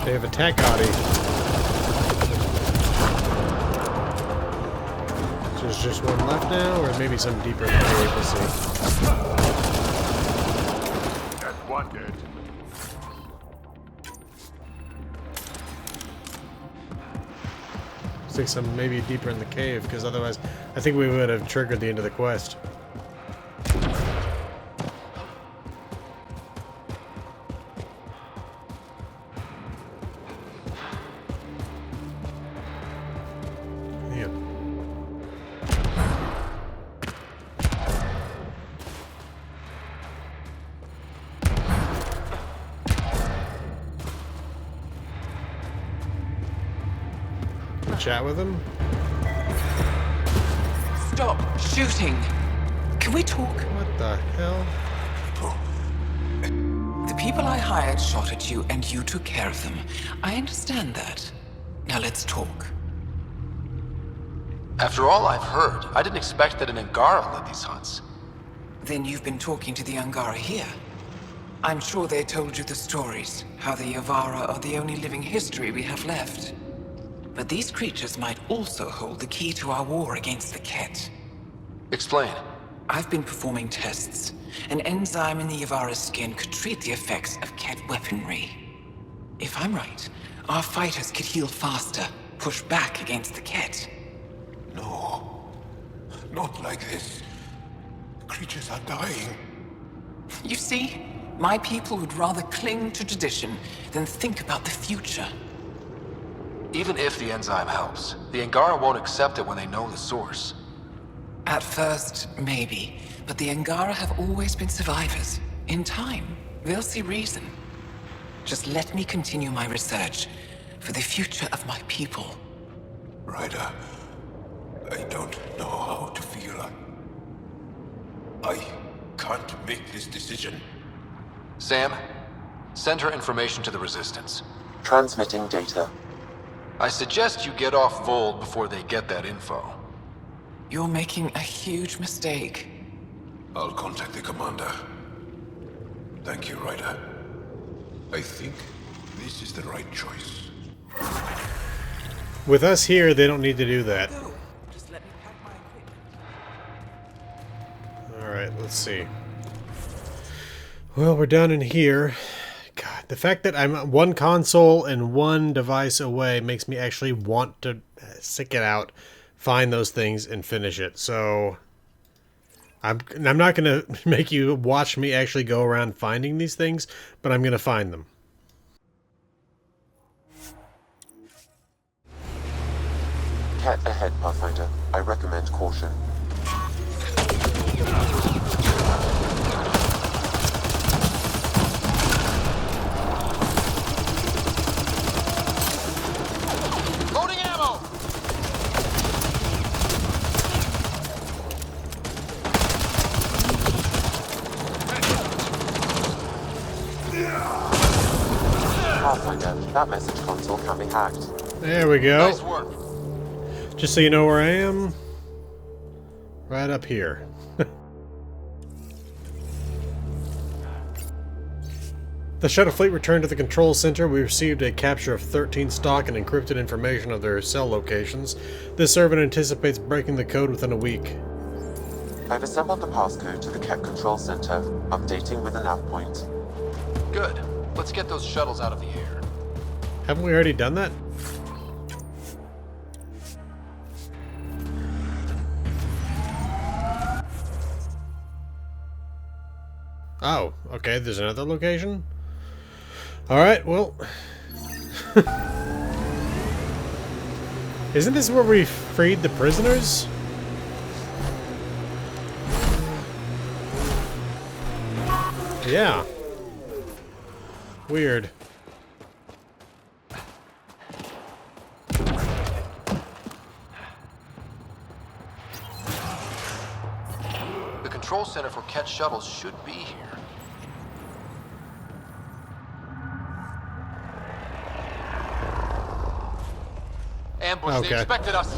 Speaker 1: They have attack Audi. So there's just one left now, or maybe some deeper in the cave, we'll see.
Speaker 3: That's one dead.
Speaker 1: Looks like some maybe deeper in the cave, because otherwise I think we would have triggered the end of the quest. Chat with him?
Speaker 13: Stop shooting. Can we talk?
Speaker 1: What the hell?
Speaker 13: The people I hired shot at you and you took care of them. I understand that. Now let's talk.
Speaker 6: After all I've heard, I didn't expect that an Angara led these hunts.
Speaker 13: Then you've been talking to the Angara here. I'm sure they told you the stories, how the Yavara are the only living history we have left. But these creatures might also hold the key to our war against the Ket.
Speaker 6: Explain.
Speaker 13: I've been performing tests. An enzyme in the Yavara's skin could treat the effects of Ket weaponry. If I'm right, our fighters could heal faster, push back against the Ket.
Speaker 2: No. Not like this. The creatures are dying.
Speaker 13: You see, my people would rather cling to tradition than think about the future.
Speaker 6: Even if the enzyme helps, the Angara won't accept it when they know the source.
Speaker 13: At first, maybe. But the Angara have always been survivors. In time, they'll see reason. Just let me continue my research for the future of my people.
Speaker 2: Ryder, I don't know how to feel. I can't make this decision.
Speaker 6: Sam, send her information to the Resistance.
Speaker 4: Transmitting data.
Speaker 6: I suggest you get off Voeld before they get that info.
Speaker 13: You're making a huge mistake.
Speaker 2: I'll contact the commander. Thank you, Ryder. I think this is the right choice.
Speaker 1: With us here, they don't need to do that.
Speaker 13: Just let me pack my equipment.
Speaker 1: Alright, let's see. Well, we're down in here. God, the fact that I'm one console and one device away makes me actually want to stick it out, find those things, and finish it. So I'm not going to make you watch me actually go around finding these things, but I'm going to find them.
Speaker 4: Cat ahead, Pathfinder. I recommend caution.
Speaker 6: Loading ammo!
Speaker 4: Pathfinder, that message console can be hacked.
Speaker 1: There we go.
Speaker 6: Nice work.
Speaker 1: Just so you know where I am, right up here. The shuttle fleet returned to the control center. We received a capture of 13 stock and encrypted information of their cell locations. This servant anticipates breaking the code within a week.
Speaker 4: I've assembled the passcode to the Ket control center, updating with a nav point.
Speaker 6: Good. Let's get those shuttles out of the air.
Speaker 1: Haven't we already done that? Oh, okay, there's another location? Alright, well... Isn't this where we freed the prisoners? Yeah. Weird.
Speaker 6: The control center for Ket shuttles should be here. Ambush,
Speaker 1: Okay.
Speaker 6: they expected us.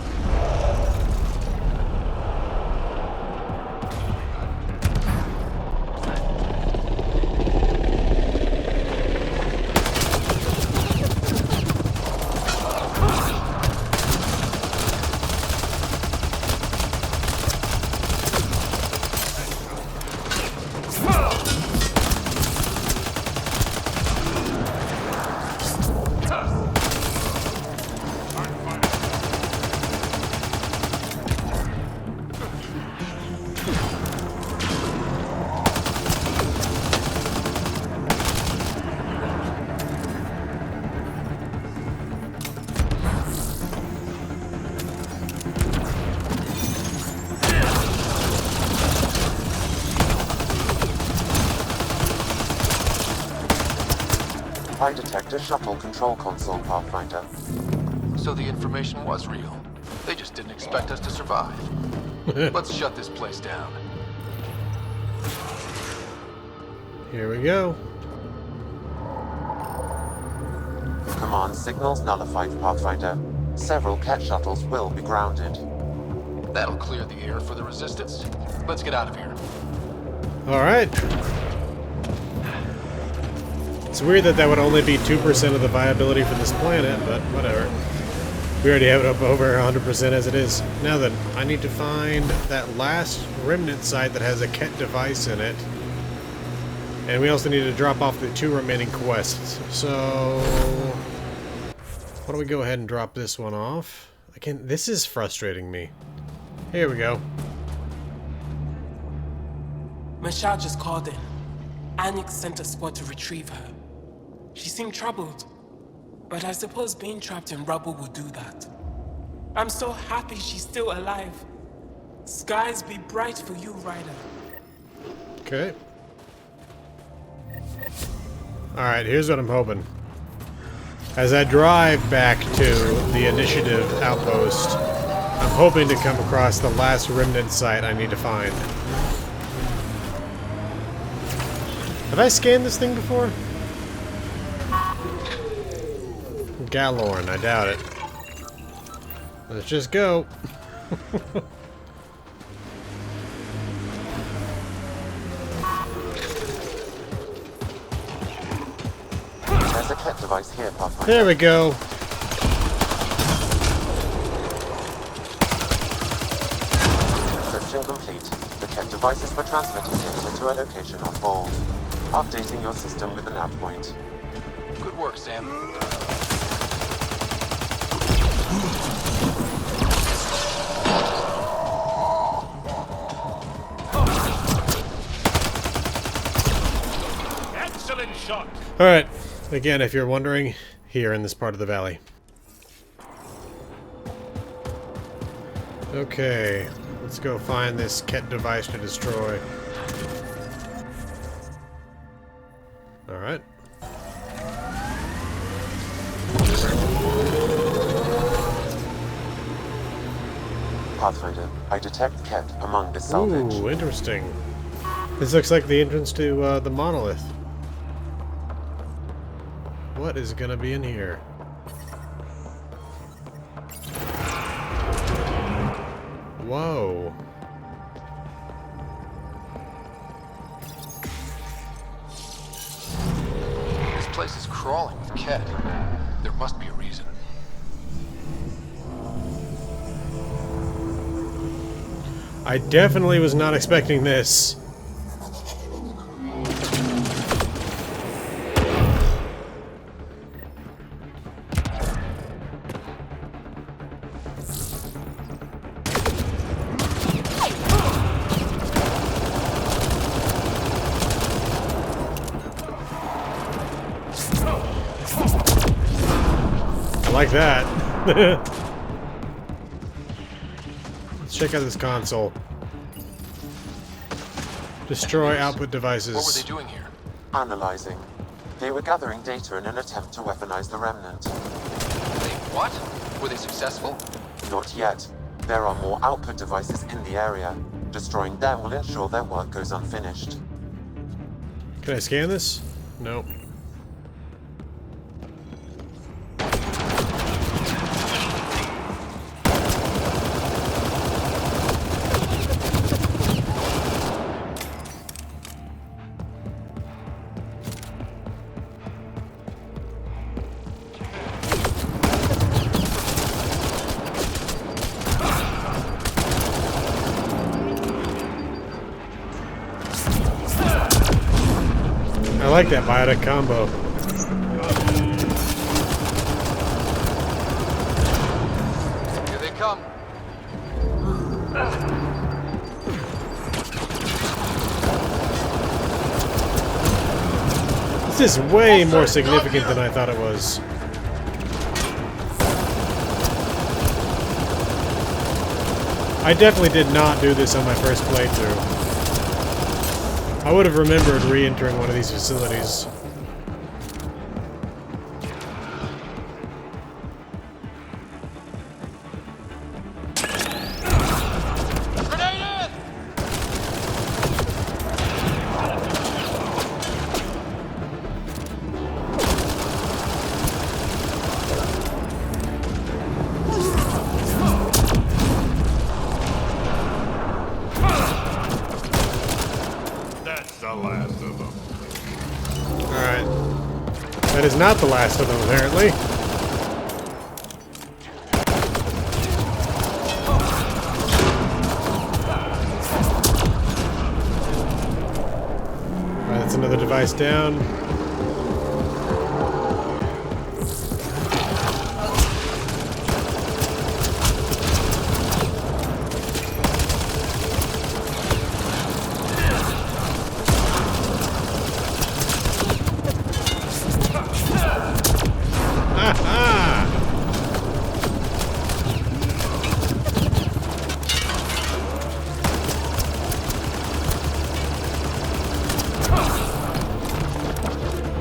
Speaker 4: I detect a shuttle control console, Pathfinder.
Speaker 6: So the information was real. They just didn't expect us to survive. Let's shut this place down.
Speaker 1: Here we go.
Speaker 4: Command signals nullified, Pathfinder. Several Ket shuttles will be grounded.
Speaker 6: That'll clear the air for the resistance. Let's get out of here.
Speaker 1: Alright. It's weird that that would only be 2% of the viability for this planet, but whatever. We already have it up over 100% as it is. Now then, I need to find that last remnant site that has a Ket device in it. And we also need to drop off the 2 remaining quests. So why don't we go ahead and drop this one off? Again, this is frustrating me. Here we go.
Speaker 11: Michelle just called in. Anix sent a squad to retrieve her. She seemed troubled, but I suppose being trapped in rubble will do that. I'm so happy she's still alive. Skies be bright for you, Ryder.
Speaker 1: Okay. Alright, here's what I'm hoping. As I drive back to the initiative outpost, I'm hoping to come across the last remnant site I need to find. Have I scanned this thing before? Galorn, I doubt it. Let's just go.
Speaker 4: There's a Ket device here, Pathfinder.
Speaker 1: There we go.
Speaker 4: Encryption complete. The Ket devices were transmitting data to a location on Voeld. Updating your system with a nav point.
Speaker 6: Good work, Sam.
Speaker 7: Excellent shot.
Speaker 1: Alright, again, if you're wondering, here in this part of the valley. Okay, let's go find this Ket device to destroy. Alright.
Speaker 4: Pathfinder, I detect Ket among this salvage.
Speaker 1: Ooh, interesting. This looks like the entrance to the monolith. What is gonna be in here? Whoa.
Speaker 6: This place is crawling with Ket. There must be a reason.
Speaker 1: I definitely was not expecting this. I like that. Let's check out this console. Destroy output devices.
Speaker 6: What were they doing here?
Speaker 4: Analyzing. They were gathering data in an attempt to weaponize the remnant.
Speaker 6: They what? Were they successful?
Speaker 4: Not yet. There are more output devices in the area. Destroying them will ensure their work goes unfinished.
Speaker 1: Can I scan this? No. I like that biotic combo.
Speaker 6: Here they come.
Speaker 1: This is way more significant than I thought it was. I definitely did not do this on my first playthrough. I would have remembered re-entering one of these facilities. That is not the last of them, apparently. Alright, that's another device down.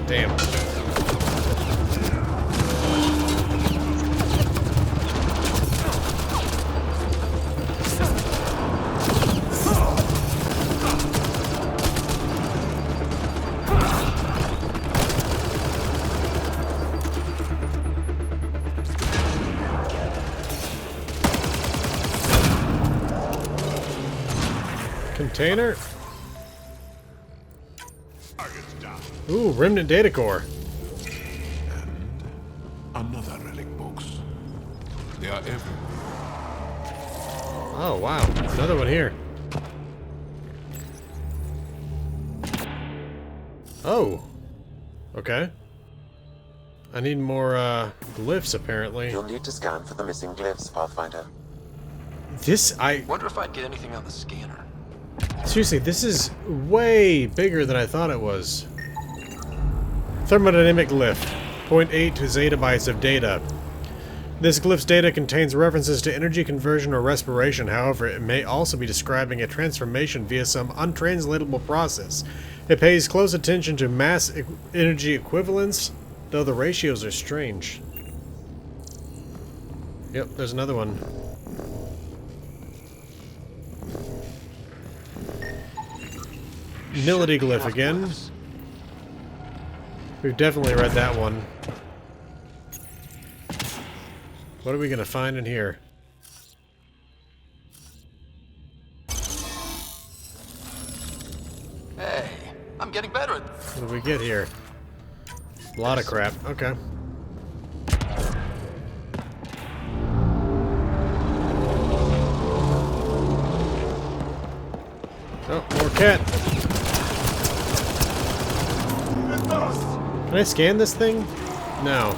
Speaker 1: Damn. Container? Ooh, remnant data core.
Speaker 2: And another relic box. They are everywhere.
Speaker 1: Oh, wow. Another one here. Oh. Okay. I need more, glyphs, apparently.
Speaker 4: You'll need to scan for the missing glyphs, Pathfinder.
Speaker 6: Wonder if I'd get anything on the scanner.
Speaker 1: Seriously, this is way bigger than I thought it was. Thermodynamic glyph. 0.8 zettabytes of data. This glyph's data contains references to energy conversion or respiration. However, it may also be describing a transformation via some untranslatable process. It pays close attention to mass energy equivalence, though the ratios are strange. Yep, there's another one. Nility glyph again. We've definitely read that one. What are we gonna find in here?
Speaker 6: Hey, I'm getting better at
Speaker 1: What do we get here? A lot of crap. Okay. Oh, more cat. Can I scan this thing? No.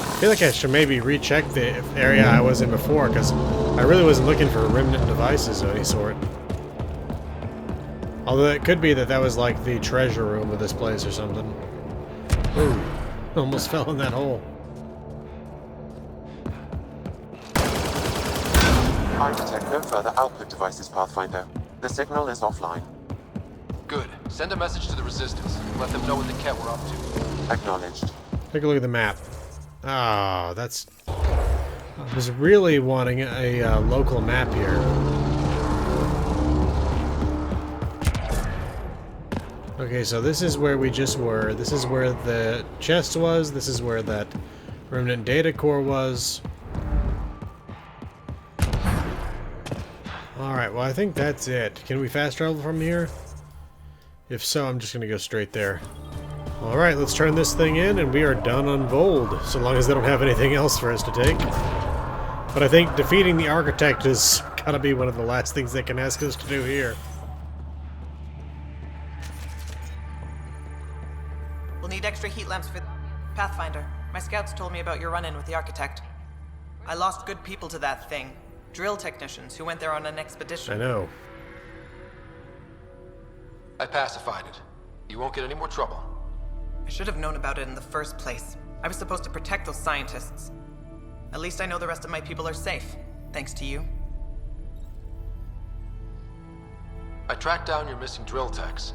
Speaker 1: I feel like I should maybe recheck the area I was in before, because I really wasn't looking for remnant devices of any sort. Although it could be that that was like the treasure room of this place or something. Ooh, almost fell in that hole.
Speaker 4: I detect no further output devices, Pathfinder. The signal is offline.
Speaker 6: Good. Send a message to the Resistance. Let them know what the Ket we're up to.
Speaker 4: Acknowledged.
Speaker 1: Take a look at the map. Ah, that's... I was really wanting a local map here. Okay, so this is where we just were. This is where the chest was. This is where that remnant data core was. Alright, well I think that's it. Can we fast travel from here? If so, I'm just gonna go straight there. Alright, let's turn this thing in and we are done on Voeld, so long as they don't have anything else for us to take. But I think defeating the Architect is gotta be one of the last things they can ask us to do here.
Speaker 8: We'll need extra heat lamps for Pathfinder. My scouts told me about your run-in with the Architect. I lost good people to that thing. Drill technicians who went there on an expedition.
Speaker 1: I know.
Speaker 6: I pacified it. You won't get any more trouble.
Speaker 8: I should have known about it in the first place. I was supposed to protect those scientists. At least I know the rest of my people are safe, thanks to you.
Speaker 6: I tracked down your missing drill techs.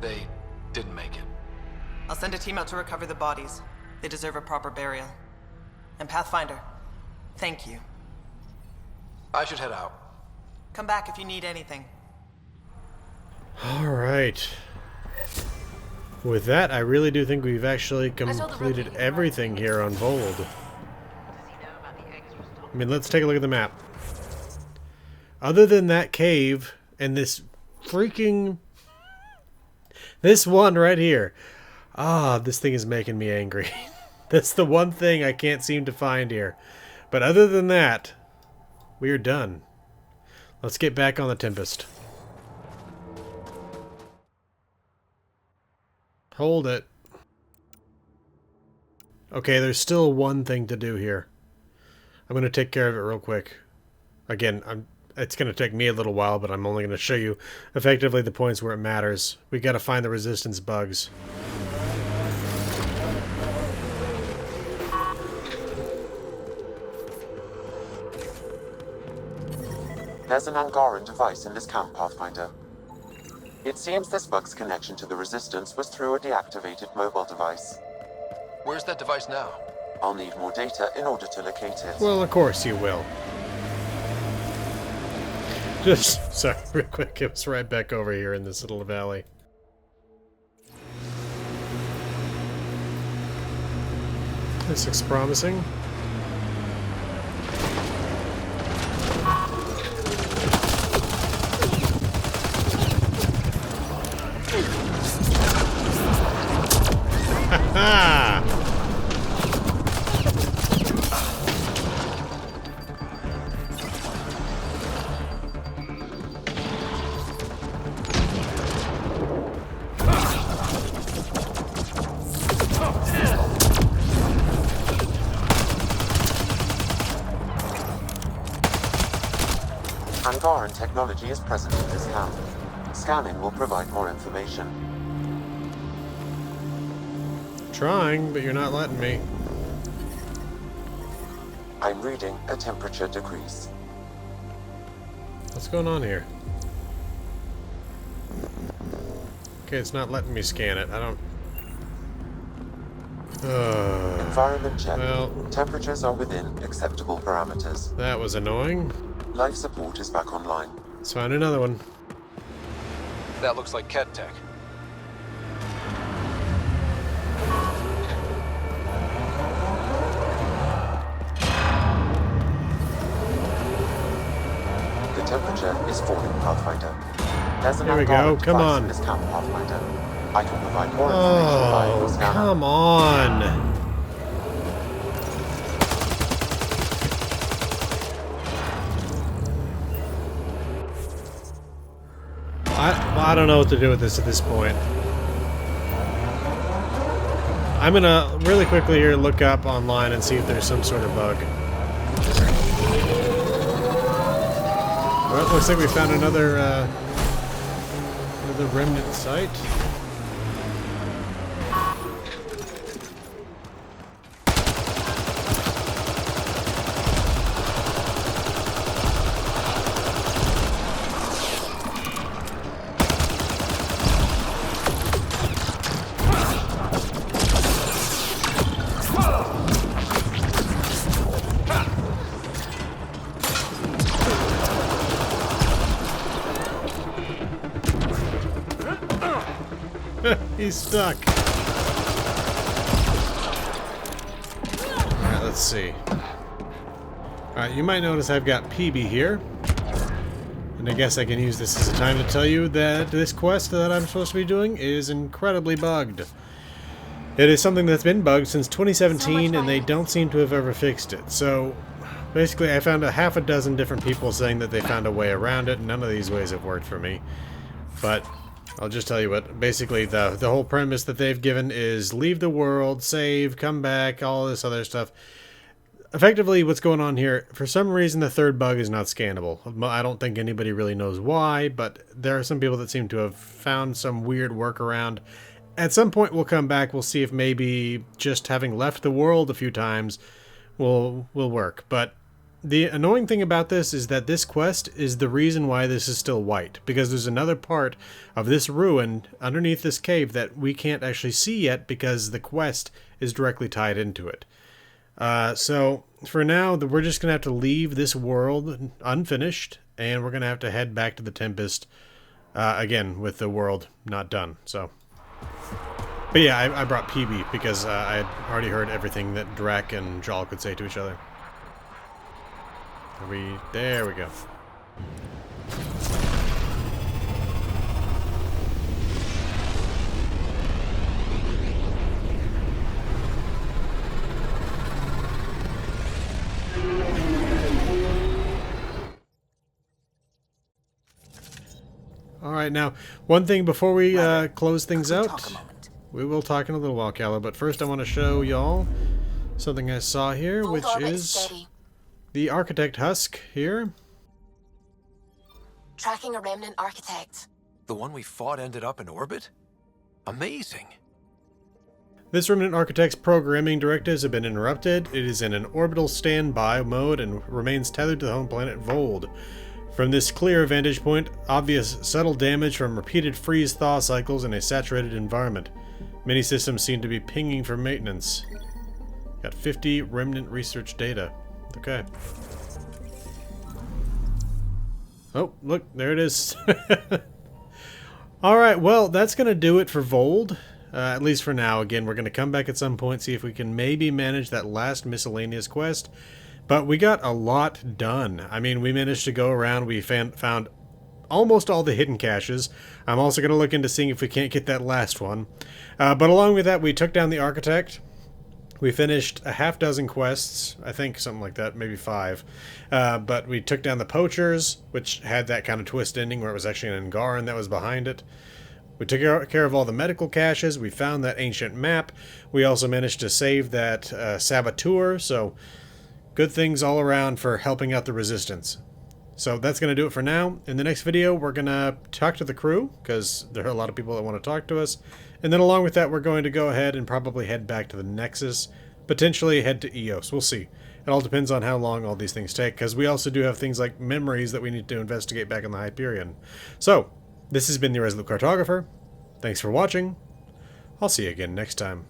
Speaker 6: They didn't make it.
Speaker 8: I'll send a team out to recover the bodies. They deserve a proper burial. And Pathfinder, thank you.
Speaker 6: I should head out.
Speaker 8: Come back if you need anything.
Speaker 1: Alright. With that, I really do think we've actually completed everything here on Voeld. I mean, let's take a look at the map. Other than that cave and this freaking... this one right here. Ah, this thing is making me angry. That's the one thing I can't seem to find here. But other than that, we are done. Let's get back on the Tempest. Hold it. Okay, there's still one thing to do here. I'm going to take care of it real quick. Again, it's going to take me a little while, but I'm only going to show you effectively the points where it matters. We got to find the resistance bugs.
Speaker 4: There's an Angaran device in this camp, Pathfinder. It seems this bug's connection to the Resistance was through a deactivated mobile device.
Speaker 6: Where's that device now?
Speaker 4: I'll need more data in order to locate it.
Speaker 1: Well, of course you will. Just, sorry, real quick, it was right back over here in this little valley. This looks promising. Ha!
Speaker 4: Angaran technology is present in this camp. Scanning will provide more information.
Speaker 1: Trying, but you're not letting me.
Speaker 4: I'm reading a temperature decrease.
Speaker 1: What's going on here? Okay, it's not letting me scan it. I don't...
Speaker 4: Environment check.
Speaker 1: Well,
Speaker 4: temperatures are within acceptable parameters.
Speaker 1: That was annoying.
Speaker 4: Life support is back online.
Speaker 1: Let's find another one.
Speaker 6: That looks like Ket tech.
Speaker 4: The temperature is falling, Pathfinder. There's an
Speaker 1: There we go. Come on.
Speaker 4: in this camp, Pathfinder. I can provide more information via your scanner.
Speaker 1: Come on. I don't know what to do with this at this point. I'm gonna really quickly here look up online and see if there's some sort of bug. Well, looks like we found another remnant site. He's stuck. Alright, let's see. Alright, you might notice I've got PB here. And I guess I can use this as a time to tell you that this quest that I'm supposed to be doing is incredibly bugged. It is something that's been bugged since 2017, and they don't seem to have ever fixed it. So, basically, I found a half a dozen different people saying that they found a way around it, and none of these ways have worked for me. But I'll just tell you what, basically the whole premise that they've given is leave the world, save, come back, all this other stuff. Effectively, what's going on here, for some reason the third bug is not scannable. I don't think anybody really knows why, but there are some people that seem to have found some weird workaround. At some point we'll come back, we'll see if maybe just having left the world a few times will work. But the annoying thing about this is that this quest is the reason why this is still white, because there's another part of this ruin underneath this cave that we can't actually see yet because the quest is directly tied into it. So for now, we're just going to have to leave this world unfinished, and we're going to have to head back to the Tempest, again, with the world not done. So, but yeah, I brought PB because I had already heard everything that Drac and Jal could say to each other. There we go. Alright, now, one thing before we close things out, we will talk in a little while, Callow, but first I want to show y'all something I saw here, which is the Architect Husk here.
Speaker 14: Tracking a remnant Architect.
Speaker 6: The one we fought ended up in orbit? Amazing.
Speaker 1: This Remnant Architect's programming directives have been interrupted. It is in an orbital standby mode and remains tethered to the home planet Voeld. From this clear vantage point, obvious subtle damage from repeated freeze-thaw cycles in a saturated environment. Many systems seem to be pinging for maintenance. Got 50 Remnant research data. Okay. Oh, look, there it is. Alright, well, that's going to do it for Voeld. At least for now. Again, we're going to come back at some point, see if we can maybe manage that last miscellaneous quest. But we got a lot done. I mean, we managed to go around, we found almost all the hidden caches. I'm also going to look into seeing if we can't get that last one. But along with that, we took down the Architect. We finished a half dozen quests, I think, something like that, maybe 5. But we took down the poachers, which had that kind of twist ending where it was actually an Angaran that was behind it. We took care of all the medical caches. We found that ancient map. We also managed to save that saboteur, so good things all around for helping out the Resistance. So that's going to do it for now. In the next video, we're going to talk to the crew, because there are a lot of people that want to talk to us. And then along with that, we're going to go ahead and probably head back to the Nexus. Potentially head to Eos. We'll see. It all depends on how long all these things take, because we also do have things like memories that we need to investigate back in the Hyperion. So, this has been the Resolute Cartographer. Thanks for watching. I'll see you again next time.